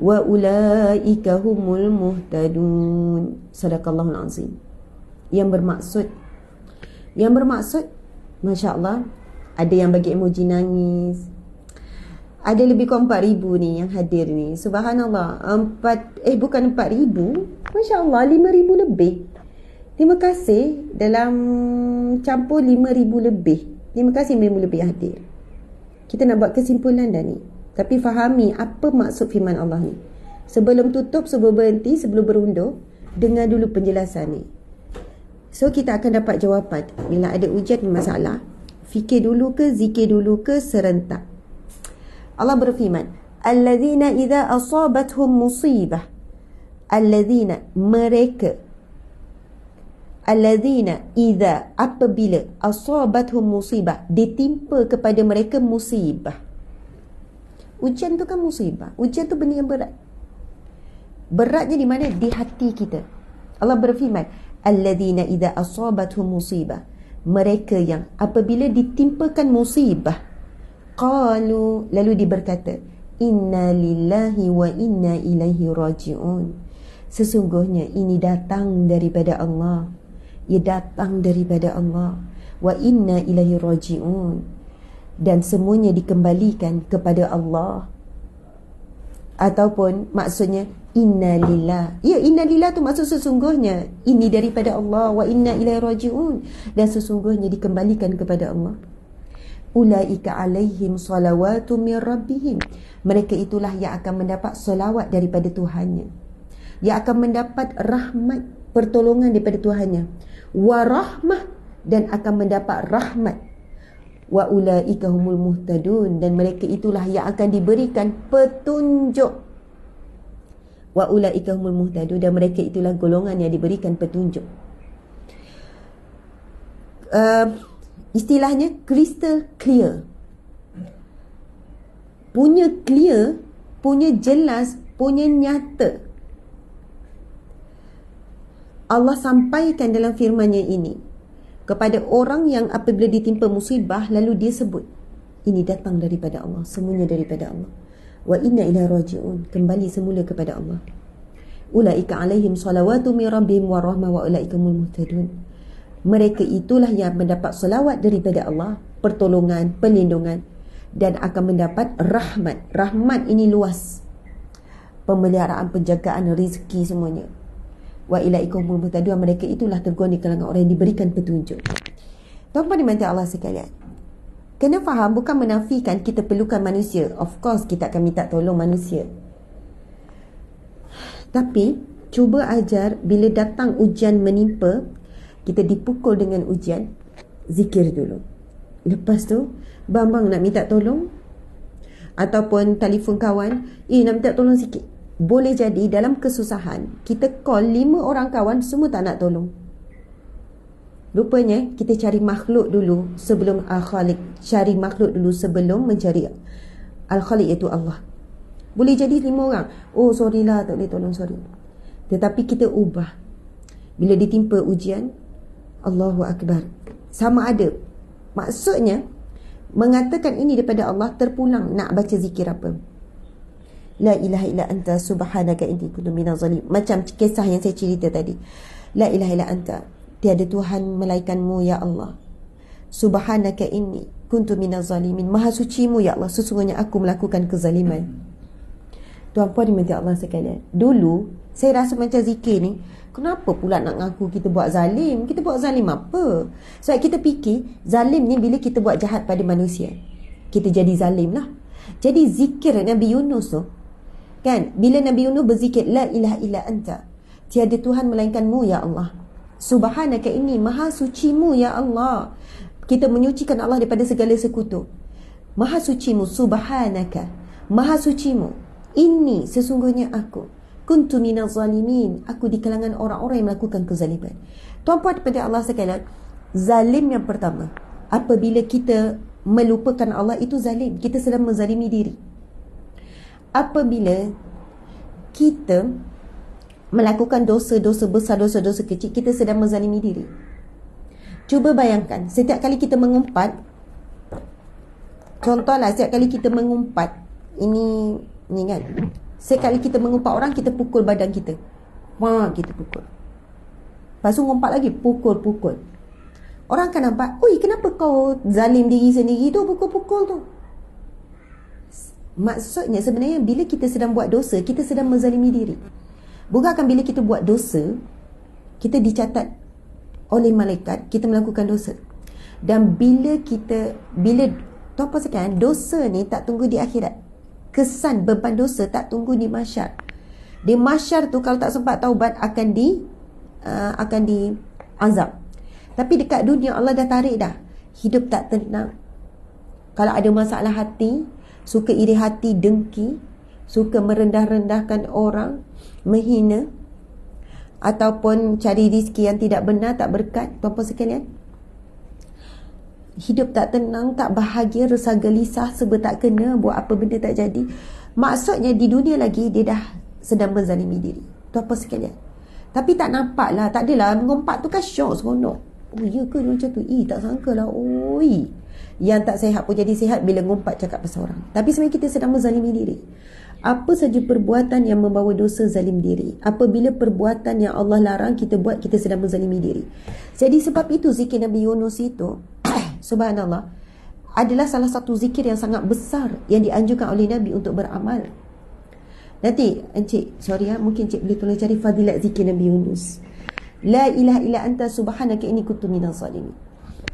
وأولئك هم المهتدون. صدق الله العظيم. Yang bermaksud Masya Allah, ada yang bagi emoji nangis. Ada lebih kurang 4,000 ni yang hadir ni. Subhanallah. Bukan 4,000. Masya Allah, 5,000 lebih. Terima kasih. Dalam campur 5,000 lebih. Terima kasih 5,000 lebih yang hadir. Kita nak buat kesimpulan dah ni. Tapi fahami apa maksud firman Allah ni. Sebelum tutup, sebelum berhenti, sebelum berundur, dengar dulu penjelasan ni. So kita akan dapat jawapan. Bila ada ujian masalah, fikir dulu ke, zikir dulu ke, serentak. Allah berfirman, alladzina idza asabathum musibah. Alladzina, mereka. Alladzina idza, apabila asabathum musibah, ditimpa kepada mereka musibah. Ujian tu kan musibah. Ujian tu benda yang berat. Beratnya di mana? Di hati kita. Allah berfirman, alladzina idza asabathum musibah, mereka yang apabila ditimpakan musibah, qalu, lalu dia berkata, inna lillahi wa inna ilaihi raji'un, sesungguhnya ini datang daripada Allah, ia datang daripada Allah, wa inna ilaihi raji'un, dan semuanya dikembalikan kepada Allah. Ataupun maksudnya inna lillah. Ya, inna lillah tu maksud sesungguhnya ini daripada Allah, wa inna ilaihi raji'un, dan sesungguhnya dikembalikan kepada Allah. Ulaika alaihim salawatu min rabbihim, mereka itulah yang akan mendapat salawat daripada Tuhannya, yang akan mendapat rahmat, pertolongan daripada Tuhannya, wa rahmah, dan akan mendapat rahmat, wa ulaika humul muhtadun, dan mereka itulah yang akan diberikan petunjuk. Wa ulaika humul muhtadun, dan mereka itulah golongan yang diberikan petunjuk. Istilahnya crystal clear. Punya clear, punya jelas, punya nyata. Allah sampaikan dalam firman-Nya ini kepada orang yang apabila ditimpa musibah, lalu dia sebut, ini datang daripada Allah, semuanya daripada Allah. Wa inna ilaihi raji'un, kembali semula kepada Allah. Ulaika alaihim salawatu min rabbihim wa rahmah wa ulaika humul muhtadun. Mereka itulah yang mendapat salawat daripada Allah, pertolongan, perlindungan, dan akan mendapat rahmat. Rahmat ini luas. Pemeliharaan, penjagaan, rezeki semuanya. Wa ulaika humul muhtadun, mereka itulah tergolong di kalangan orang yang diberikan petunjuk. Tuan-tuan dimati Allah sekalian, kena faham, bukan menafikan kita perlukan manusia. Of course kita akan minta tolong manusia, tapi cuba ajar bila datang ujian menimpa, kita dipukul dengan ujian, zikir dulu. Lepas tu bang nak minta tolong, ataupun telefon kawan, nak minta tolong sikit. Boleh jadi dalam kesusahan kita call 5 orang kawan, semua tak nak tolong. Rupanya kita cari makhluk dulu sebelum Al-Khaliq. Cari makhluk dulu sebelum mencari Al-Khaliq, iaitu Allah. Boleh jadi 5 orang, oh sorry lah, tak boleh tolong, sorry. Tetapi kita ubah. Bila ditimpa ujian, Allahu Akbar, sama ada maksudnya mengatakan ini daripada Allah, terpulang nak baca zikir apa? La ilaha illa anta subhanaka inni kuntu minaz zalim. Macam kisah yang saya cerita tadi. La ilaha illa anta, tiada Tuhan melainkanmu ya Allah. Subhanaka inni kuntu minaz zalimin, maha sucimu ya Allah, sesungguhnya aku melakukan kezaliman. Tuan-puan dimati Allah sekalian, dulu saya rasa macam zikir ni, kenapa pula nak ngaku kita buat zalim? Kita buat zalim apa? Sebab kita fikir zalim ni bila kita buat jahat pada manusia. kita jadi zalim lah. Jadi zikir Nabi Yunus tu kan, bila Nabi Yunus berzikir la ilaha illa anta, tiada Tuhan melainkanmu ya Allah, subhanaka inni, maha sucimu ya Allah, kita menyucikan Allah daripada segala sekutu, maha sucimu, subhanaka, maha sucimu, inni, sesungguhnya aku, kuntu minaz zalimin, aku di kalangan orang-orang yang melakukan kezaliman. Tuan-puan daripada Allah sekalian, zalim yang pertama, apabila kita melupakan Allah, itu zalim, kita sedang menzalimi diri. Apabila kita melakukan dosa-dosa besar, dosa-dosa kecil, kita sedang menzalimi diri. Cuba bayangkan, setiap kali kita mengumpat, contohlah setiap kali kita mengumpat, ini kan, setiap kali kita mengumpat orang, kita pukul badan kita. Wah, kita pukul. Lepas tu ngumpat lagi, pukul. Orang akan nampak, oi, kenapa kau zalim diri sendiri tu, pukul-pukul tu. Maksudnya sebenarnya bila kita sedang buat dosa, kita sedang menzalimi diri. Bukankah bila kita buat dosa, kita dicatat oleh malaikat kita melakukan dosa. Dan bila tuan-puan sekalian, dosa ni tak tunggu di akhirat. Kesan beban dosa tak tunggu di mahsyar. Di mahsyar tu kalau tak sempat taubat akan diazab. Tapi dekat dunia Allah dah tarik dah. Hidup tak tenang. Kalau ada masalah hati, suka iri hati, dengki, suka merendah-rendahkan orang, menghina, ataupun cari rezeki yang tidak benar, tak berkat, tuan-puan sekalian, hidup tak tenang, tak bahagia, resah gelisah, serba tak kena, buat apa benda tak jadi. Maksudnya di dunia lagi dia dah sedang menzalimi diri, tuan-puan sekalian. Tapi tak nampak lah, tak adalah, mengumpat tu kan syok seronok. Oh ya ke dia macam tu? Tak sangka lah. Oi, yang tak sihat pun jadi sihat bila ngumpat cakap pasal orang. Tapi sebenarnya kita sedang menzalimi diri. Apa saja perbuatan yang membawa dosa, zalim diri. Apabila perbuatan yang Allah larang kita buat, kita sedang menzalimi diri. Jadi sebab itu zikir Nabi Yunus itu subhanallah, adalah salah satu zikir yang sangat besar yang dianjurkan oleh Nabi untuk beramal. Nanti mungkin Encik boleh tolong cari fadilat zikir Nabi Yunus. La ilaha illa anta subhanaka inni kuntu minaz zalimin.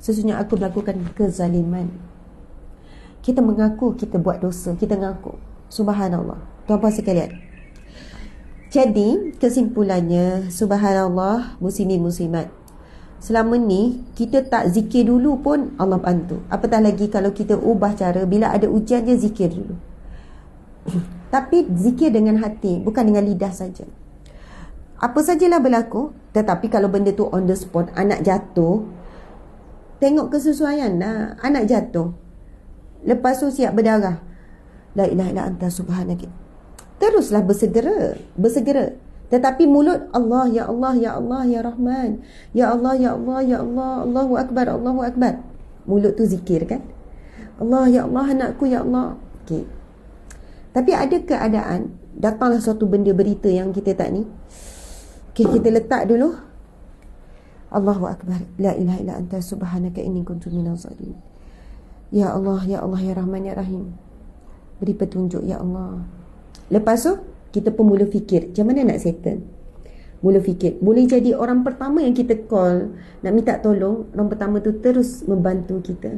Sesungguhnya aku melakukan kezaliman. Kita mengaku kita buat dosa, kita mengaku. Subhanallah. Tuan-puan sekalian. Jadi, kesimpulannya, subhanallah, muslimin muslimat. Selama ni, kita tak zikir dulu pun Allah bantu. Apatah lagi kalau kita ubah cara, bila ada ujian je zikir dulu. Tapi zikir dengan hati, bukan dengan lidah saja. Apa sajalah berlaku, tetapi kalau benda tu on the spot, anak jatuh, tengok kesesuaian lah. Anak jatuh, lepas tu siap berdarah, la ilaha illa anta subhanaka, teruslah bersegera. Tetapi mulut Allah, ya Allah, ya Allah, ya Rahman, ya Allah, ya Allah, ya Allah, Allahu Akbar, Allahu Akbar. Mulut tu zikir kan, Allah, ya Allah, anakku, ya Allah. Okay. Tapi ada keadaan datanglah suatu benda, berita yang kita tak ni. Okay, kita letak dulu, Allahu Akbar, la ilaha illa anta subhanaka inni kuntu minaz zalimin. Ya Allah, ya Allah, ya Rahman, ya Rahim, beri petunjuk ya Allah. Lepas tu kita pun mula fikir, macam mana nak settle. Mula fikir, boleh jadi orang pertama yang kita call nak minta tolong, orang pertama tu terus membantu kita,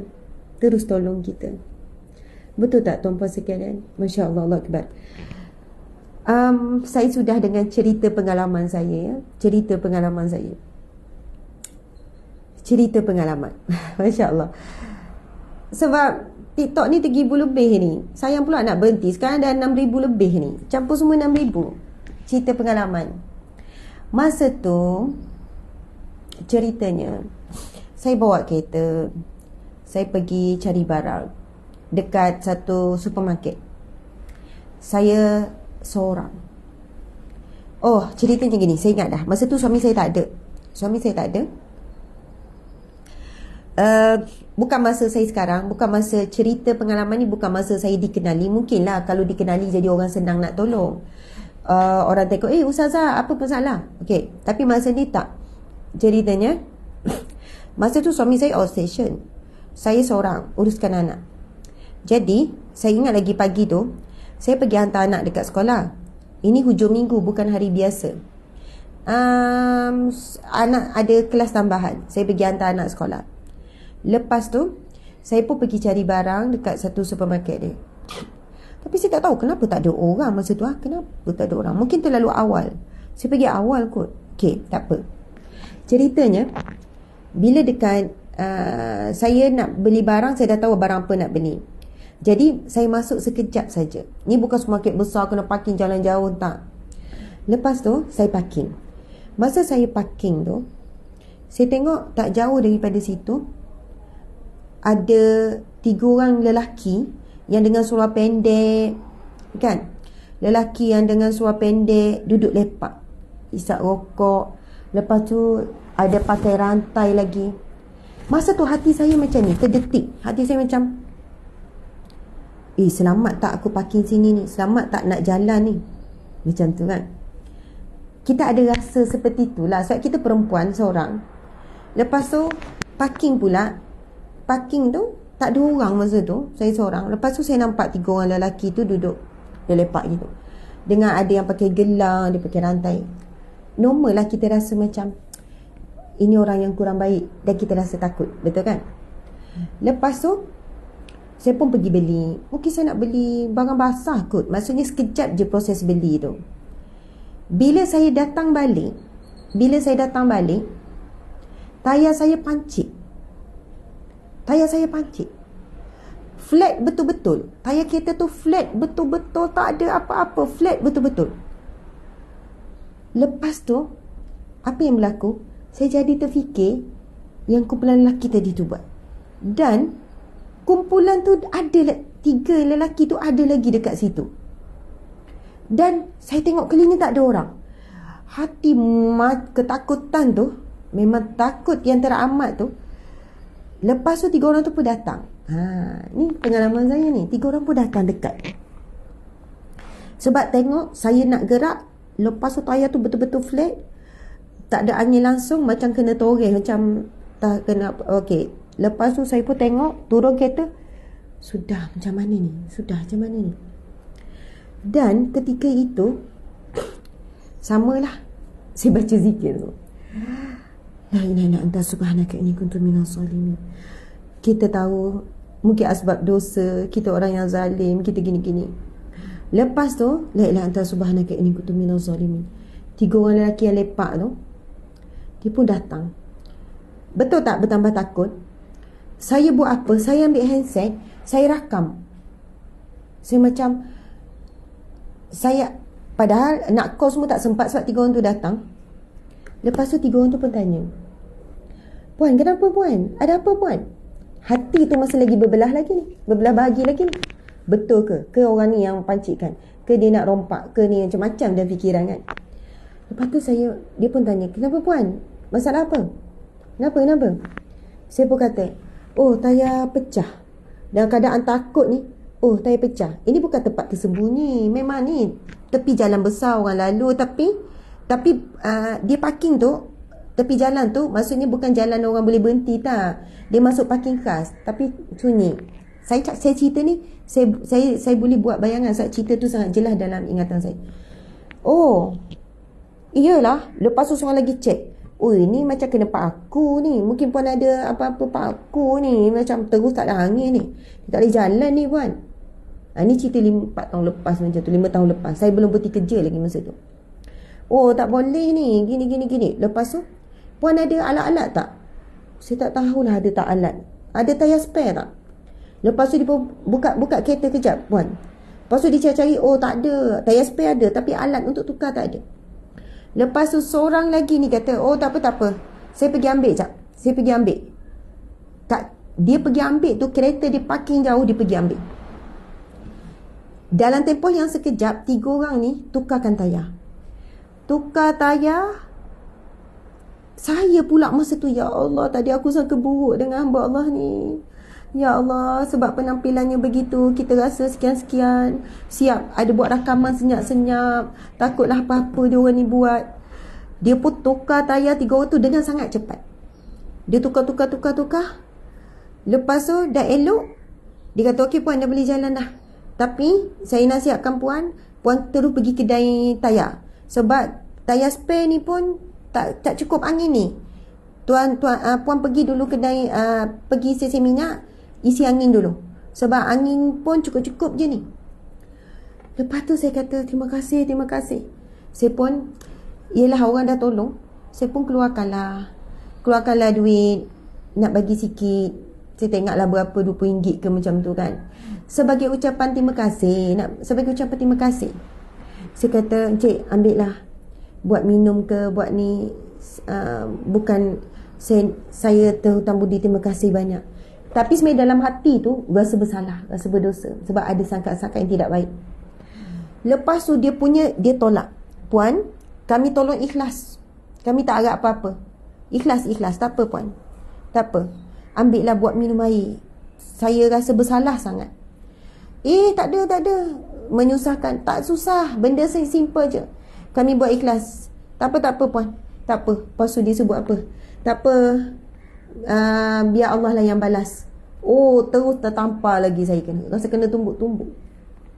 terus tolong kita. Betul tak tuan-puan sekalian? Masya Allah, Allah Akbar. Saya sudah dengan cerita pengalaman saya, cerita pengalaman. Masya Allah. Sebab TikTok ni 3,000 lebih ni, sayang pula nak berhenti. Sekarang dah 6,000 lebih ni, campur semua 6,000 cerita pengalaman. Masa tu ceritanya, saya bawa kereta, saya pergi cari barang dekat satu supermarket. Saya seorang. Oh, ceritanya gini, saya ingat dah. Masa tu suami saya tak ada. Bukan masa saya sekarang, bukan masa cerita pengalaman ni, bukan masa saya dikenali. Mungkinlah kalau dikenali jadi orang senang nak tolong. Orang tengok, ustazah, apa masalah? Okey, tapi masa ni tak. Ceritanya, masa tu suami saya outstation, saya seorang uruskan anak. Jadi saya ingat lagi pagi tu, saya pergi hantar anak dekat sekolah. Ini hujung minggu, bukan hari biasa. Anak ada kelas tambahan, saya pergi hantar anak sekolah. Lepas tu Saya pun pergi cari barang dekat satu supermarket dia. Tapi saya tak tahu kenapa tak ada orang masa tu. Kenapa tak ada orang? Mungkin terlalu awal. Saya pergi awal kot. Okey, tak apa. Ceritanya, bila dekat saya nak beli barang, saya dah tahu barang apa nak beli. Jadi, saya masuk sekejap saja. Ni bukan supermarket besar, kena parking jalan jauh, tak. Lepas tu, saya parking. Masa saya parking tu, saya tengok tak jauh daripada situ, ada 3 orang lelaki yang dengan seluar pendek, kan? Lelaki yang dengan seluar pendek duduk lepak, isap rokok. Lepas tu ada pakai rantai lagi. Masa tu hati saya macam ni, terdetik. Hati saya macam, selamat tak aku parking sini ni? Selamat tak nak jalan ni? Macam tu kan. Kita ada rasa seperti itulah, sebab kita perempuan seorang. Lepas tu parking pula. Parking tu tak ada orang masa tu, saya seorang. Lepas tu saya nampak 3 orang lelaki tu duduk, dia lepak gitu. Dengan ada yang pakai gelang, dia pakai rantai. Normal lah kita rasa macam, ini orang yang kurang baik, dan kita rasa takut, betul kan? Lepas tu saya pun pergi beli. Mungkin saya nak beli barang basah kot. Maksudnya sekejap je proses beli tu. Bila saya datang balik, tayar saya pancit. Flat betul-betul. Tayar kereta tu flat betul-betul, tak ada apa-apa, flat betul-betul. Lepas tu, apa yang berlaku? Saya jadi terfikir yang kumpulan lelaki tadi tu buat. Dan kumpulan tu ada 3 lelaki tu ada lagi dekat situ. Dan saya tengok keliling tak ada orang. Hati ketakutan tu, memang takut yang teramat tu. Lepas tu 3 orang tu pun datang. Ni pengalaman saya ni. 3 orang pun datang dekat. Sebab tengok saya nak gerak, lepas tu tayar tu betul-betul flat, tak ada angin langsung, macam kena toreh, macam tak kena. Okey. Lepas tu saya pun tengok, turun kereta, sudah macam mana ni? Dan ketika itu, samalah, saya baca zikir tu. La ilaha illa anta subhanaka inni kuntu minaz zalimin. Kita tahu mungkin asbab dosa kita, orang yang zalim, kita gini-gini. Lepas tu, la ilaha anta subhanaka inni kuntu minaz zalimin. 3 orang lelaki yang lepak tu, dia pun datang. Betul tak bertambah takut? Saya buat apa? Saya ambil handset, saya rakam. Saya padahal nak call semua tak sempat sebab 3 orang tu datang. Lepas tu 3 orang tu pun tanya, "Puan, kenapa puan? Ada apa puan?" Hati tu masih lagi berbelah bahagi lagi ni. Betul ke? Ke orang ni yang pancitkan? Ke dia nak rompak? Ke ni macam-macam dan fikiran kan? Lepas tu dia pun tanya, "Kenapa puan? Masalah apa? Kenapa?" Saya pun kata, tayar pecah. Dalam keadaan takut ni, tayar pecah. Ini bukan tempat tersembunyi. Memang ni tepi jalan besar orang lalu, tapi dia parking tu, tepi jalan tu, maksudnya bukan jalan orang boleh berhenti tak. Dia masuk parking khas, tapi sunyi. Saya cerita ni, saya boleh buat bayangan sebab cerita tu sangat jelas dalam ingatan saya. Iyalah. Lepas tu seorang lagi cek, ini macam kena pak aku ni. Mungkin puan ada apa-apa pak aku ni, macam terus tak ada angin ni, tak boleh jalan ni puan. Ni cerita 4 tahun lepas macam tu, 5 tahun lepas. Saya belum berhenti kerja lagi masa tu. Tak boleh ni, gini. Lepas tu, puan ada alat-alat tak? Saya tak tahulah ada tak alat. Ada tayar spare tak? Lepas tu dia buka kereta kejap, puan. Lepas tu dia cari, tak ada. Tayar spare ada, tapi alat untuk tukar tak ada. Lepas tu seorang lagi ni kata, tak apa. Saya pergi ambil jap. Dia pergi ambil tu, kereta dia parking jauh, dia pergi ambil. Dalam tempoh yang sekejap, 3 orang ni tukarkan tayar. Saya pula masa tu, ya Allah, tadi aku sangka buruk dengan hamba Allah ni. Ya Allah, sebab penampilannya begitu, kita rasa sekian-sekian, siap ada buat rakaman senyap-senyap, takutlah apa-apa dia orang ni buat. Dia pun tukar tayar 3 orang tu dengan sangat cepat. Dia tukar. Lepas tu dah elok, dia kata, "Okey puan, dah boleh jalan dah. Tapi saya nasihatkan puan terus pergi kedai tayar. Sebab tayar spare ni pun tak cukup angin ni. Puan pergi dulu kedai, pergi stesen minyak, isi angin dulu. Sebab angin pun cukup-cukup je ni. Lepas tu saya kata, terima kasih. Saya pun, yelah orang dah tolong, saya pun keluarkanlah duit, nak bagi sikit. Saya tengoklah berapa, RM20 ke macam tu kan. Sebagai ucapan terima kasih. Saya kata, encik ambil lah, buat minum ke, buat ni. Bukan saya terhutang budi, terima kasih banyak. Tapi sebenarnya dalam hati tu rasa bersalah, rasa berdosa, sebab ada sangka-sangka yang tidak baik. Lepas tu dia tolak. Puan, kami tolong ikhlas, kami tak harap apa-apa. Ikhlas, tak apa puan, tak apa, ambil lah buat minum air, saya rasa bersalah sangat. Tak ada menyusahkan. Tak susah, benda simple je, kami buat ikhlas. Tak apa puan, tak apa. Lepas tu dia sebut apa, tak apa, biar Allah lah yang balas. Terus tertampar lagi saya rasa kena tumbuk.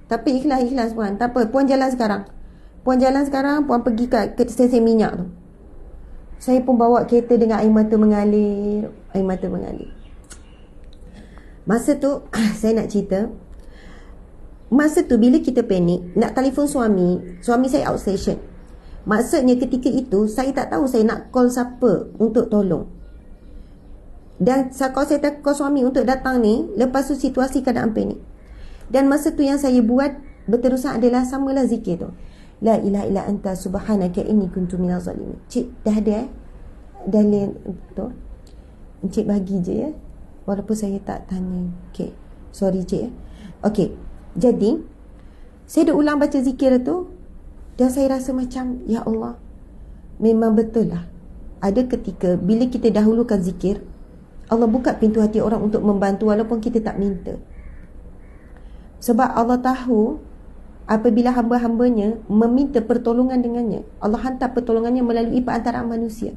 Tapi ikhlas puan, tak apa, puan jalan sekarang, puan pergi ke stesen minyak tu. Saya pun bawa kereta dengan air mata mengalir. Masa tu saya nak cerita, masa tu bila kita panik nak telefon suami saya outstation. Maksudnya ketika itu saya tak tahu saya nak call siapa untuk tolong. Dan kalau saya tak call suami untuk datang ni, lepas tu situasi keadaan panik. Dan masa tu yang saya buat berterusan adalah samalah zikir tu. La ilaha illa anta subhanaka inni kuntu minaz zalimin. Cik dah ada dalil tu. Encik bagi je ya. Walaupun saya tak tanya. Okey. Sorry cik ya. Okey. Jadi saya dah ulang baca zikir tu dan saya rasa macam ya Allah, memang betul lah. Ada ketika bila kita dahulukan zikir, Allah buka pintu hati orang untuk membantu walaupun kita tak minta. Sebab Allah tahu apabila hamba-hambanya meminta pertolongan dengannya, Allah hantar pertolongannya melalui perantaraan manusia.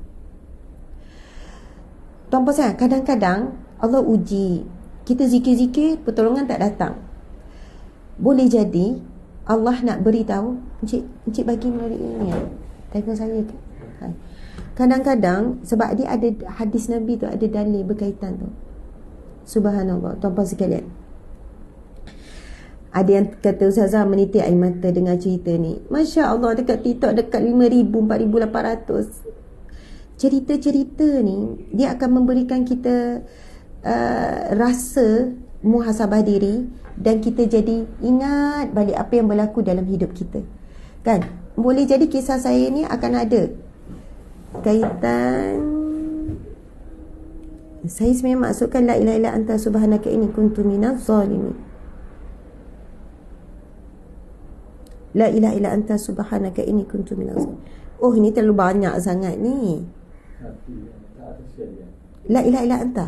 Tuan-puan sayang, kadang-kadang Allah uji kita, zikir-zikir pertolongan tak datang. Boleh jadi Allah nak beritahu, encik bagi melalui ini ya, telefon saya ke? Kadang-kadang sebab dia ada hadis Nabi tu, ada dalil berkaitan tu. Subhanallah, tuan-puan sekalian. Ada yang kata Ustazah menitik air mata dengar cerita ni. Masya Allah, dekat TikTok dekat 5,000, 4,800. Cerita-cerita ni dia akan memberikan kita rasa muhasabah diri, dan kita jadi ingat balik apa yang berlaku dalam hidup kita. Kan? Boleh jadi kisah saya ni akan ada kaitan. Saya sebenarnya maksudkan la ilaha illa anta subhanaka inni kuntu minaz zalimin. La ilaha illa anta subhanaka inni kuntu minaz zalimin. Ini terlalu banyak sangat ni. La ilaha illa anta.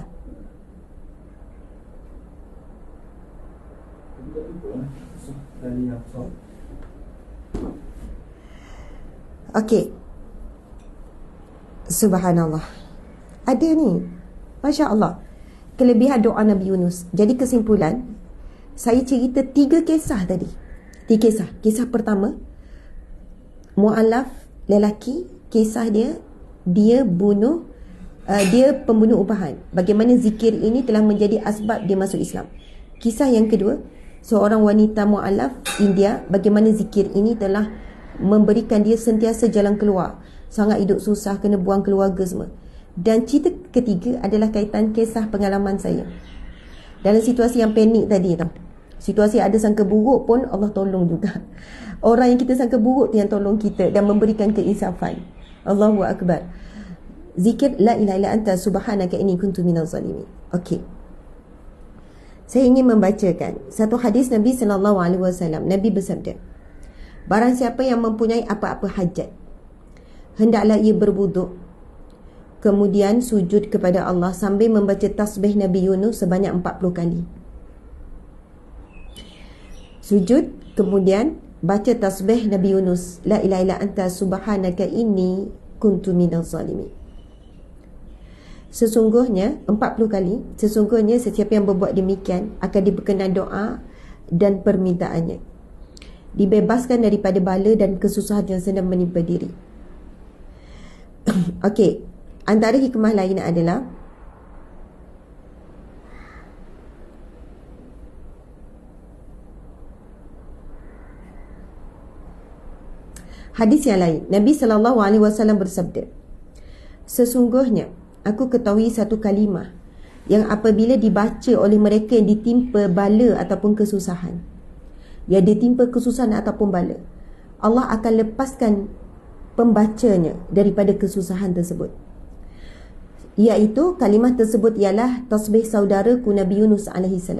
Okey. Subhanallah. Ada ni. Masya Allah. Kelebihan doa Nabi Yunus. Jadi kesimpulan, saya cerita 3 kisah tadi. 3 kisah. Kisah pertama, mu'alaf lelaki, kisah dia bunuh, dia pembunuh upahan. Bagaimana zikir ini telah menjadi asbab dia masuk Islam. Kisah yang kedua, seorang wanita mu'alaf India, bagaimana zikir ini telah memberikan dia sentiasa jalan keluar. Sangat hidup susah, kena buang keluarga semua. Dan cerita ketiga adalah kaitan kisah pengalaman saya dalam situasi yang panik tadi tu. Situasi ada sangka buruk pun Allah tolong juga. Orang yang kita sangka buruk tu yang tolong kita dan memberikan keinsafan. Allahu Akbar. Zikir la ilaha illa anta subhanaka inni kuntu minaz zalimin. Okey. Saya ingin membacakan satu hadis Nabi sallallahu alaihi wasallam. Nabi bersabda, barang siapa yang mempunyai apa-apa hajat, hendaklah ia berwuduk, kemudian sujud kepada Allah sambil membaca tasbih Nabi Yunus sebanyak 40 kali. Sujud, kemudian baca tasbih Nabi Yunus, la ilaha illa anta subhanaka inni kuntu minaz zalimin. Sesungguhnya 40 kali, sesungguhnya sesiapa yang berbuat demikian akan diberkenan doa dan permintaannya, dibebaskan daripada bala dan kesusahan yang sedang menimpa diri. Okey, antara hikmah lain adalah Hadis yang lain, Nabi SAW bersabda, sesungguhnya aku ketahui satu kalimah yang apabila dibaca oleh mereka yang ditimpa bala ataupun kesusahan, yang ditimpa kesusahan ataupun bala, Allah akan lepaskan pembacanya daripada kesusahan tersebut. Iaitu kalimah tersebut ialah tasbih saudaraku Nabi Yunus AS.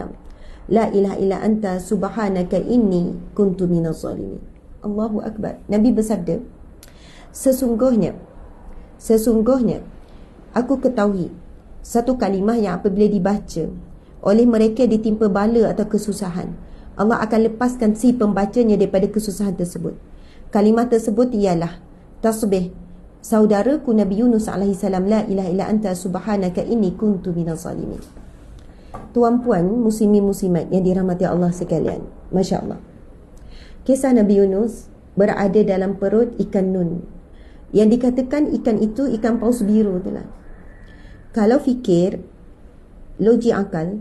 La ilaha illa anta subhanaka inni kuntu minaz zalimin. Allahu Akbar. Nabi bersabda, Sesungguhnya aku ketahui satu kalimah yang apabila dibaca oleh mereka ditimpa bala atau kesusahan, Allah akan lepaskan si pembacanya daripada kesusahan tersebut. Kalimah tersebut ialah tasbih saudaraku Nabi Yunus AS, la ilaha illa anta subhanaka inni kuntu minaz zalimin. Tuan-puan, muslimin muslimat yang dirahmati Allah sekalian, Masya Allah, kisah Nabi Yunus berada dalam perut ikan nun, yang dikatakan ikan itu ikan paus biru tu lah. Kalau fikir logik akal,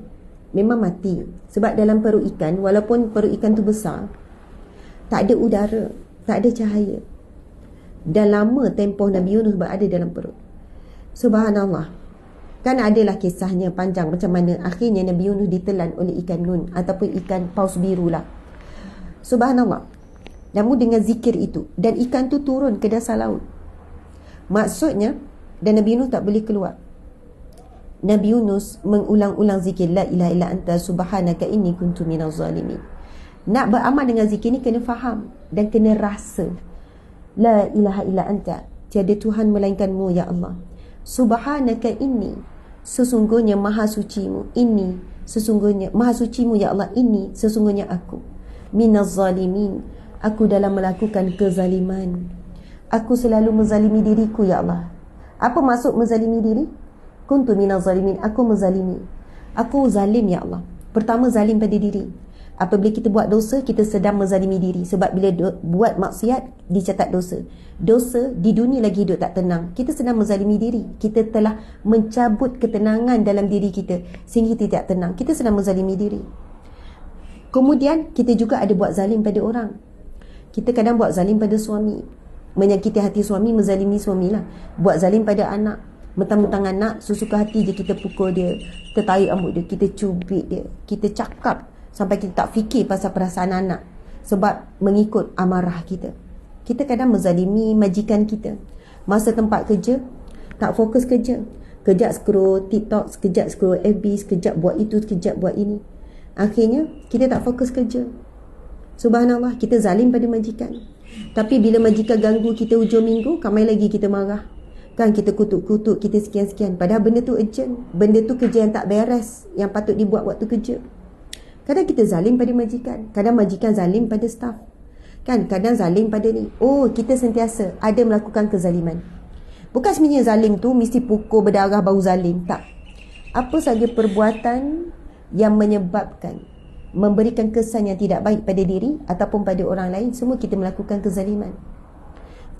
memang mati. Sebab dalam perut ikan, walaupun perut ikan tu besar, tak ada udara, tak ada cahaya. Dan lama tempoh Nabi Yunus berada dalam perut. Subhanallah. Kan adalah kisahnya panjang macam mana akhirnya Nabi Yunus ditelan oleh ikan nun ataupun ikan paus biru lah. Subhanallah. Namun dengan zikir itu, dan ikan tu turun ke dasar laut. Maksudnya, dan Nabi Yunus tak boleh keluar. Nabi Yunus mengulang-ulang zikir la ilaha illa anta subhanaka inni kuntu minaz zalimin. Nak beramal dengan zikir ni kena faham dan kena rasa. La ilaha illa anta, tiada Tuhan melainkanmu ya Allah. Subhanaka inni, sesungguhnya maha sucimu. Inni, sesungguhnya maha sucimu ya Allah. Inni, sesungguhnya aku. Minaz zalimin, aku dalam melakukan kezaliman. Aku selalu menzalimi diriku ya Allah. Apa maksud menzalimi diri? Kuntu minaz zalimin, aku menzalimi. Aku zalim ya Allah. Pertama, zalim pada diri. Apabila kita buat dosa, kita sedang menzalimi diri. Sebab bila buat maksiat, dicatat dosa. Dosa di dunia lagi hidup tak tenang. Kita sedang menzalimi diri. Kita telah mencabut ketenangan dalam diri kita sehingga kita tidak tenang. Kita sedang menzalimi diri. Kemudian kita juga ada buat zalim pada orang. Kita kadang buat zalim pada suami, menyakiti hati suami, menzalimi suamilah. Buat zalim pada anak, mentang-mentang anak sesuka hati je kita pukul dia, kita tarik rambut dia, kita cubit dia, kita cakap sampai kita tak fikir pasal perasaan anak sebab mengikut amarah kita. Kita kadang menzalimi majikan kita. Masa tempat kerja tak fokus kerja, kejap scroll TikTok, sekejap scroll FB, sekejap buat itu, sekejap buat ini. Akhirnya kita tak fokus kerja. Subhanallah, kita zalim pada majikan. Tapi bila majikan ganggu kita hujung minggu, ramai lagi kita marah. Kan kita kutuk-kutuk, kita sekian-sekian. Padahal benda tu urgent. Benda tu kerja yang tak beres, yang patut dibuat waktu kerja. Kadang kita zalim pada majikan. Kadang majikan zalim pada staff. Kan kadang zalim pada ni. Oh, kita sentiasa ada melakukan kezaliman. Bukan sebenarnya zalim tu mesti pukul berdarah baru zalim. Tak. Apa sahaja perbuatan yang menyebabkan memberikan kesan yang tidak baik pada diri ataupun pada orang lain, semua kita melakukan kezaliman.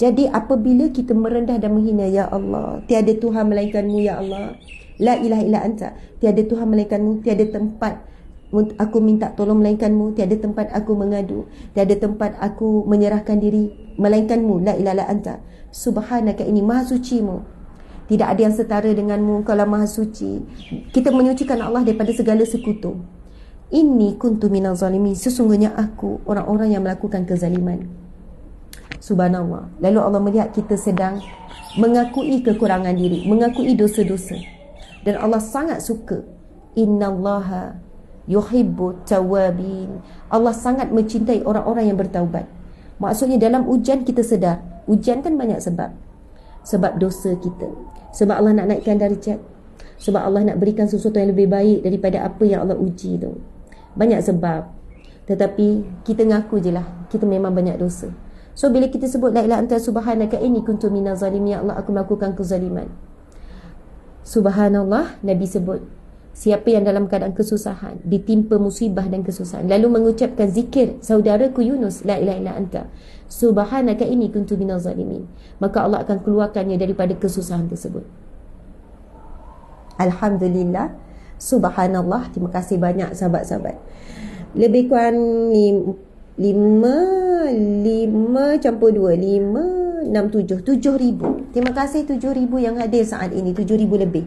Jadi apabila kita merendah dan menghina, ya Allah, tiada Tuhan melainkanmu ya Allah. La ilaha illa anta, tiada Tuhan melainkanmu, tiada tempat aku minta tolong melainkanmu, tiada tempat aku mengadu, tiada tempat aku menyerahkan diri melainkanmu. La ilaha illa anta subhanaka, ini maha sucimu, tidak ada yang setara denganmu, kaulah maha suci. Kita menyucikan Allah daripada segala sekutu. Inni kuntu minaz zalimin, sesungguhnya aku orang-orang yang melakukan kezaliman. Subhanallah. Lalu Allah melihat kita sedang mengakui kekurangan diri, mengakui dosa-dosa, dan Allah sangat suka. Innallaha yuhibbu tawabin, Allah sangat mencintai orang-orang yang bertaubat. Maksudnya dalam ujian kita sedar, ujian kan banyak sebab. Sebab dosa kita, sebab Allah nak naikkan darjat, sebab Allah nak berikan sesuatu yang lebih baik daripada apa yang Allah uji tu. Banyak sebab. Tetapi kita ngaku je lah, kita memang banyak dosa. So bila kita sebut la ilaha anta subhanaka inni kuntu minaz zalimin, ya Allah, aku melakukan kezaliman. Subhanallah, Nabi sebut, siapa yang dalam keadaan kesusahan, ditimpa musibah dan kesusahan, lalu mengucapkan zikir saudaraku Yunus, la ilaha illa anta subhanaka inni kuntu minaz zalimin, maka Allah akan keluarkannya daripada kesusahan tersebut. Alhamdulillah, subhanallah. Terima kasih banyak sahabat-sahabat. Lebih kurang ni 5 campur 2, 5, 6, 7, 7,000. Terima kasih 7,000 yang hadir saat ini, 7,000 lebih.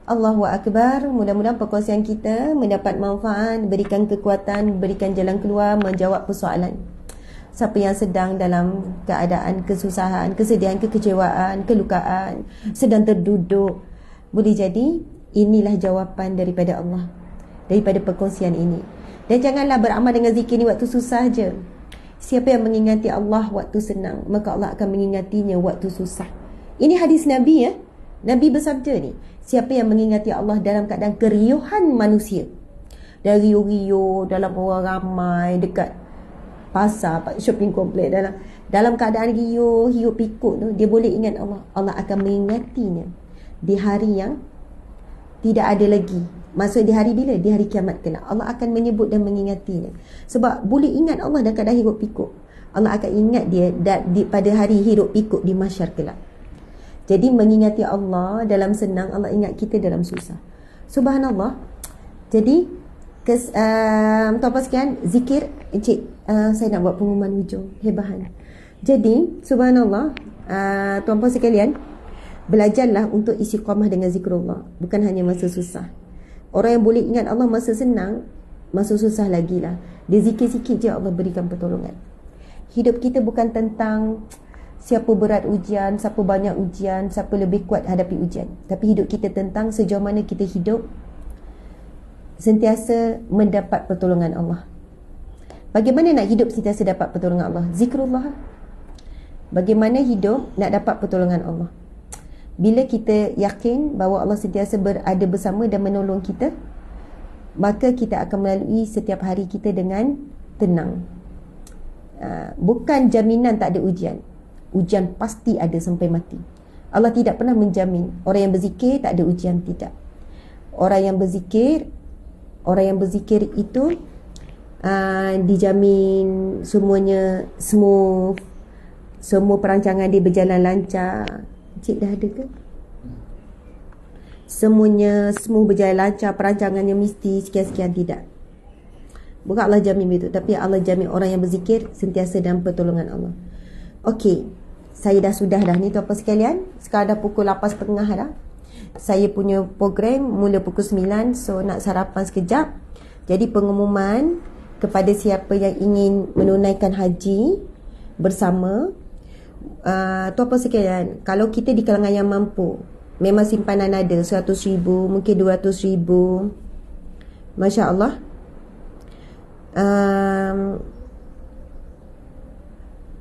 Allahu Akbar. Mudah-mudahan perkongsian kita mendapat manfaat, berikan kekuatan, berikan jalan keluar, menjawab persoalan. Siapa yang sedang dalam keadaan kesusahan, kesedihan, kekecewaan, kelukaan, sedang terduduk, boleh jadi inilah jawapan daripada Allah, daripada perkongsian ini. Dan janganlah beramal dengan zikir ni waktu susah je. Siapa yang mengingati Allah waktu senang, maka Allah akan mengingatinya waktu susah. Ini hadis Nabi, ya. Nabi bersabda ni, siapa yang mengingati Allah dalam keadaan keriuhan manusia, dan riuh-riuh dalam orang ramai dekat pasar, shopping kompleks, dalam keadaan riuh, hiup pikuk tu, dia boleh ingat Allah. Allah akan mengingatinya di hari yang tidak ada lagi. Maksud di hari bila? Di hari kiamat kelak. Allah akan menyebut dan mengingatinya. Sebab boleh ingat Allah dalam keadaan hirup pikuk, Allah akan ingat dia pada hari hirup pikuk di mahsyar kelak. Jadi mengingati Allah dalam senang, Allah ingat kita dalam susah. Subhanallah. Jadi tuan-puan sekalian, zikir, Encik, saya nak buat pengumuman hujung hebahan. Jadi subhanallah, tuan-puan sekalian, belajarlah untuk istiqamah dengan zikrullah, bukan hanya masa susah. Orang yang boleh ingat Allah masa senang, masa susah lagi lah. Dia zikir sikit je, Allah berikan pertolongan. Hidup kita bukan tentang siapa berat ujian, siapa banyak ujian, siapa lebih kuat hadapi ujian. Tapi hidup kita tentang sejauh mana kita hidup sentiasa mendapat pertolongan Allah. Bagaimana nak hidup sentiasa dapat pertolongan Allah? Zikrullah. Bagaimana hidup nak dapat pertolongan Allah? Bila kita yakin bahawa Allah sentiasa berada bersama dan menolong kita, maka kita akan melalui setiap hari kita dengan tenang. Bukan jaminan tak ada ujian. Ujian pasti ada sampai mati. Allah tidak pernah menjamin orang yang berzikir tak ada ujian, tidak. Orang yang berzikir itu dijamin semuanya smooth, semua perancangan dia berjalan lancar. Cik dah ada ke? Semuanya smooth, berjalan lancar, perancangannya mesti sekian-sekian, tidak. Bukan Allah jamin begitu, tapi Allah jamin orang yang berzikir sentiasa dalam pertolongan Allah. Okey, saya sudah ni tuan-tuan sekalian. Sekarang dah pukul 8.30 dah. Saya punya program mula pukul 9, so nak sarapan sekejap. Jadi pengumuman kepada siapa yang ingin menunaikan haji bersama, tuan-tuan sekalian, kalau kita di kalangan yang mampu, memang simpanan ada 100,000, mungkin 200,000, Masya Allah.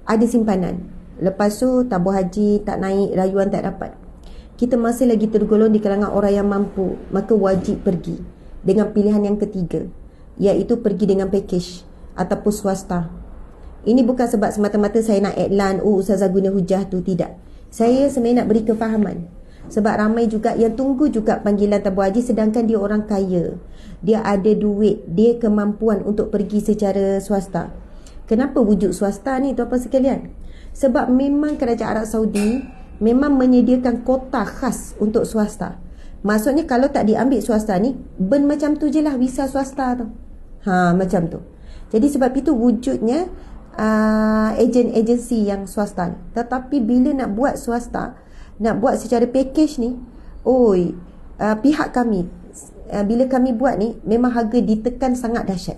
Ada simpanan. Lepas tu tabur haji tak naik, rayuan tak dapat, kita masih lagi tergolong di kalangan orang yang mampu, maka wajib pergi dengan pilihan yang ketiga, iaitu pergi dengan package ataupun swasta. Ini bukan sebab semata-mata saya nak iklan, Ustazah guna hujah tu, tidak. Saya sebenarnya nak beri kefahaman. Sebab ramai juga yang tunggu juga panggilan tabur haji, sedangkan dia orang kaya, dia ada duit, dia kemampuan untuk pergi secara swasta. Kenapa wujud swasta ni tuan-tuan sekalian? Sebab memang kerajaan Arab Saudi memang menyediakan kota khas untuk swasta. Maksudnya kalau tak diambil swasta ni, macam tu je lah visa swasta tu. Macam tu. Jadi sebab itu wujudnya agensi yang swasta. Tetapi bila nak buat swasta, nak buat secara package ni, pihak kami, bila kami buat ni, memang harga ditekan sangat dahsyat.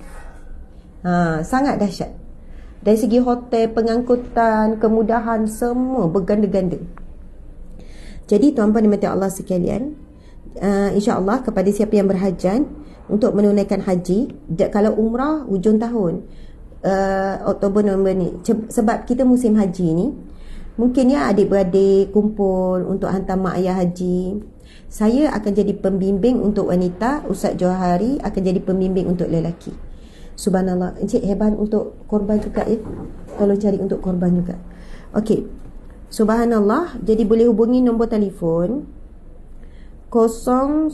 Sangat dahsyat. Dari segi hotel, pengangkutan, kemudahan, semua berganda-ganda. Jadi tuan-puan dimati Allah sekalian, insya-Allah kepada siapa yang berhajan untuk menunaikan haji, kalau umrah hujung tahun, Oktober November ni, sebab kita musim haji ni, mungkin ya adik-beradik kumpul untuk hantar mak ayah haji. Saya akan jadi pembimbing untuk wanita, Ustaz Johari akan jadi pembimbing untuk lelaki. Subhanallah. Encik hebat untuk korban juga ya. Tolong cari untuk korban juga. Okey. Subhanallah. Jadi boleh hubungi nombor telefon 011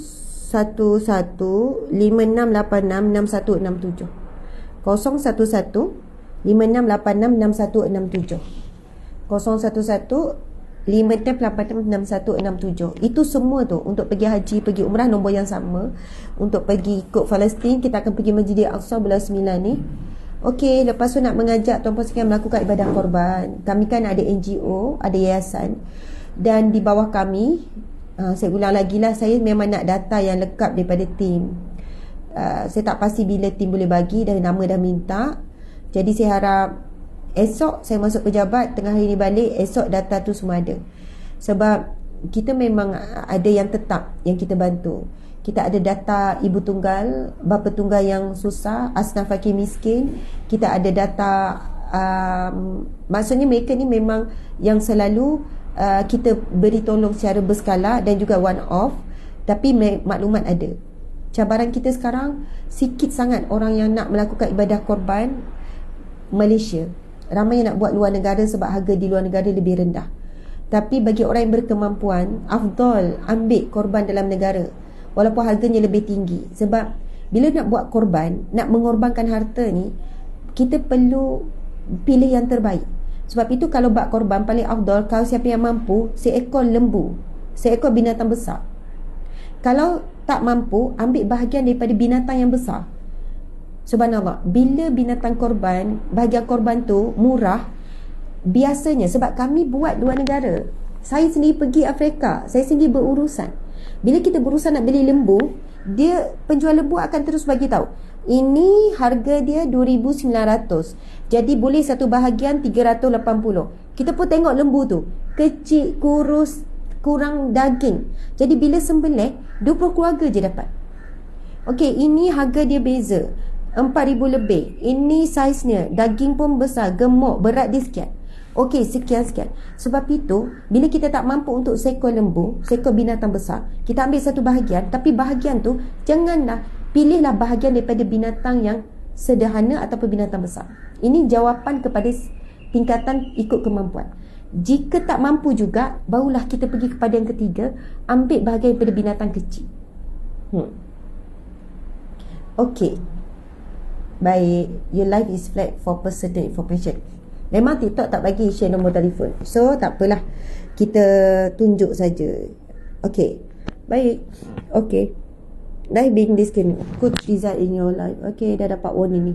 5686 6167. 011 5686 6167. 011 56866167. Itu semua tu untuk pergi haji, pergi umrah, nombor yang sama. Untuk pergi ikut Palestin, kita akan pergi Masjidil Aqsa bulan 9 ni. Okey, lepas tu nak mengajak tuan-puan sekalian melakukan ibadah korban. Kami kan ada NGO, ada yayasan, dan di bawah kami, saya ulang lagi lah, saya memang nak data yang lengkap daripada tim. Saya tak pasti bila tim boleh bagi, dan nama dah minta. Jadi saya harap esok saya masuk pejabat, tengah hari ni balik, esok data tu semua ada. Sebab kita memang ada yang tetap yang kita bantu. Kita ada data ibu tunggal, bapa tunggal yang susah, asnaf fakir miskin. Kita ada data, maksudnya mereka ni memang yang selalu kita beri tolong secara berskala dan juga one off. Tapi maklumat ada. Cabaran kita sekarang, sikit sangat orang yang nak melakukan ibadah korban Malaysia. Ramai yang nak buat luar negara sebab harga di luar negara lebih rendah. Tapi bagi orang yang berkemampuan, afdal ambil korban dalam negara walaupun harganya lebih tinggi. Sebab bila nak buat korban, nak mengorbankan harta ni, kita perlu pilih yang terbaik. Sebab itu kalau buat korban paling afdal, kalau siapa yang mampu, seekor lembu, seekor binatang besar. Kalau tak mampu, ambil bahagian daripada binatang yang besar. Subhanallah, bila binatang korban, bahagian korban tu murah, biasanya sebab kami buat dua negara. Saya sendiri pergi Afrika, saya sendiri berurusan. Bila kita berurusan nak beli lembu, dia penjual lembu akan terus bagi tahu, ini harga dia 2,900. Jadi boleh satu bahagian 380. Kita pun tengok lembu tu kecil, kurus, kurang daging. Jadi bila sembelih 20 keluarga je dapat. Okey, ini harga dia beza 4,000 lebih. Ini saiznya, daging pun besar, gemuk, berat dia sekian. Okey, sekian. Sebab itu, bila kita tak mampu untuk seekor lembu, seekor binatang besar, kita ambil satu bahagian. Tapi bahagian tu, janganlah, pilihlah bahagian daripada binatang yang sederhana ataupun binatang besar. Ini jawapan kepada tingkatan ikut kemampuan. Jika tak mampu juga, barulah kita pergi kepada yang ketiga, ambil bahagian daripada binatang kecil. Okey. Baik, your life is flat for personal information. Memang TikTok tak bagi share nombor telefon, so tak apalah, kita tunjuk saja. Okey, baik. Okey, diving this can good result in your life. Okey, dah dapat warning ni.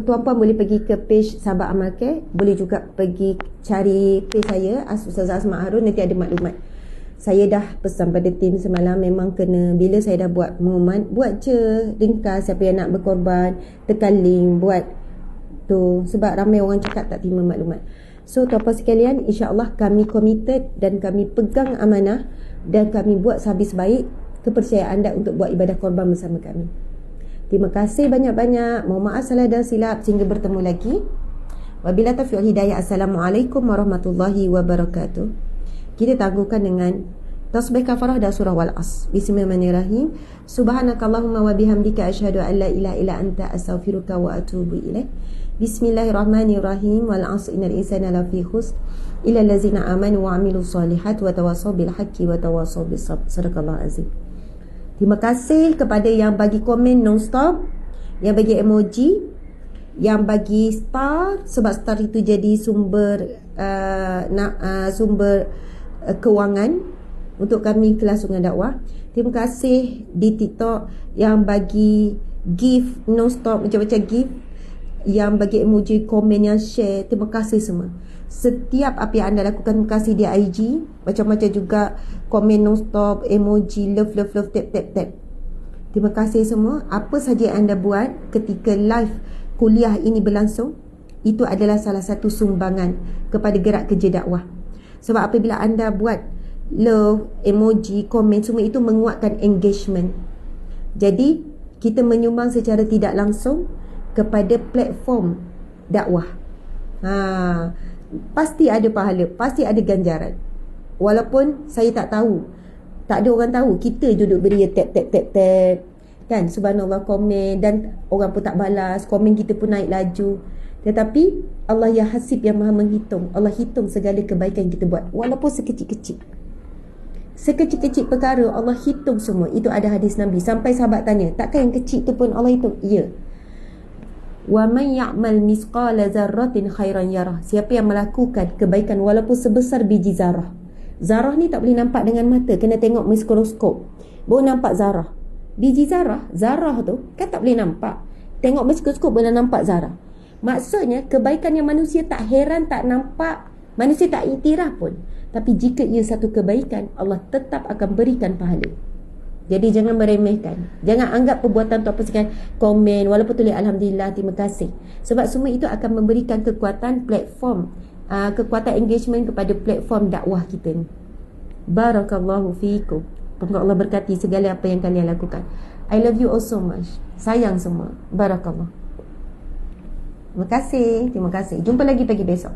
Tuan-puan boleh pergi ke page Sahabat Amal Care. Boleh juga pergi cari page saya, Ustazah Asma Harun, nanti ada maklumat. Saya dah pesan pada tim semalam, memang kena, bila saya dah buat pengumuman, buat je ringkas siapa yang nak berkorban, tekan link, buat tu. Sebab ramai orang cakap tak terima maklumat. So tuan-puan sekalian, insya-Allah kami committed dan kami pegang amanah dan kami buat sehabis baik kepercayaan anda untuk buat ibadah korban bersama kami. Terima kasih banyak-banyak. Mohon maaf salah dan silap. Sehingga bertemu lagi. Wabillahi taufiq wal hidayah. Assalamualaikum warahmatullahi wabarakatuh. Kita tangguhkan dengan tasbih kafarah dan surah Wal-As. Bismillahirrahmanirrahim. Subhanakallahumma wa bihamdika asyhadu an la ilaha illa anta astaghfiruka wa atubu ilaik. Bismillahirrahmanirrahim. Wal-'asr innal insana lafi khusr illa allazina amanu wa 'amilus solihat wa tawassaw bil haqqi wa tawassaw bis sabr. Sadaqallahu azim. Terima kasih kepada yang bagi komen non-stop, yang bagi emoji, yang bagi star, sebab star itu jadi sumber kewangan untuk kami kelas Sungai Dakwah. Terima kasih di TikTok yang bagi gift non-stop, macam-macam gift, yang bagi emoji, komen, yang share. Terima kasih semua. Setiap apa yang anda lakukan, terima kasih di IG, macam-macam juga komen non-stop, emoji, love, tap. Terima kasih semua. Apa saja yang anda buat ketika live kuliah ini berlangsung, itu adalah salah satu sumbangan kepada gerak kerja dakwah. Sebab apabila anda buat love, emoji, komen, semua itu menguatkan engagement. Jadi kita menyumbang secara tidak langsung kepada platform dakwah. Pasti ada pahala, pasti ada ganjaran. Walaupun saya tak tahu, tak ada orang tahu, kita duduk beri tap kan, subhanallah, komen, dan orang pun tak balas, komen kita pun naik laju. Tetapi Allah ya hasib, yang maha menghitung. Allah hitung segala kebaikan yang kita buat, walaupun sekecil-kecil perkara Allah hitung semua. Itu ada hadis Nabi, sampai sahabat tanya, takkan yang kecil tu pun Allah hitung? Ya. Wa man ya'mal misqala dzarratin khairan yarah. Siapa yang melakukan kebaikan walaupun sebesar biji zarah. Zarah ni tak boleh nampak dengan mata, kena tengok mikroskop baru nampak zarah. Biji zarah tu kan tak boleh nampak. tengok mikroskop boleh nampak zarah. Maksudnya kebaikan yang manusia tak heran, tak nampak, manusia tak iktiraf pun, tapi jika ia satu kebaikan, Allah tetap akan berikan pahala. Jadi jangan meremehkan. Jangan anggap perbuatan tu apa sekali, komen walaupun tulis alhamdulillah, terima kasih. Sebab semua itu akan memberikan kekuatan platform, kekuatan engagement kepada platform dakwah kita ni. Barakallahu fiikum. Semoga Allah berkati segala apa yang kalian lakukan. I love you all so much. Sayang semua. Barakallah. Terima kasih. Jumpa lagi pagi besok.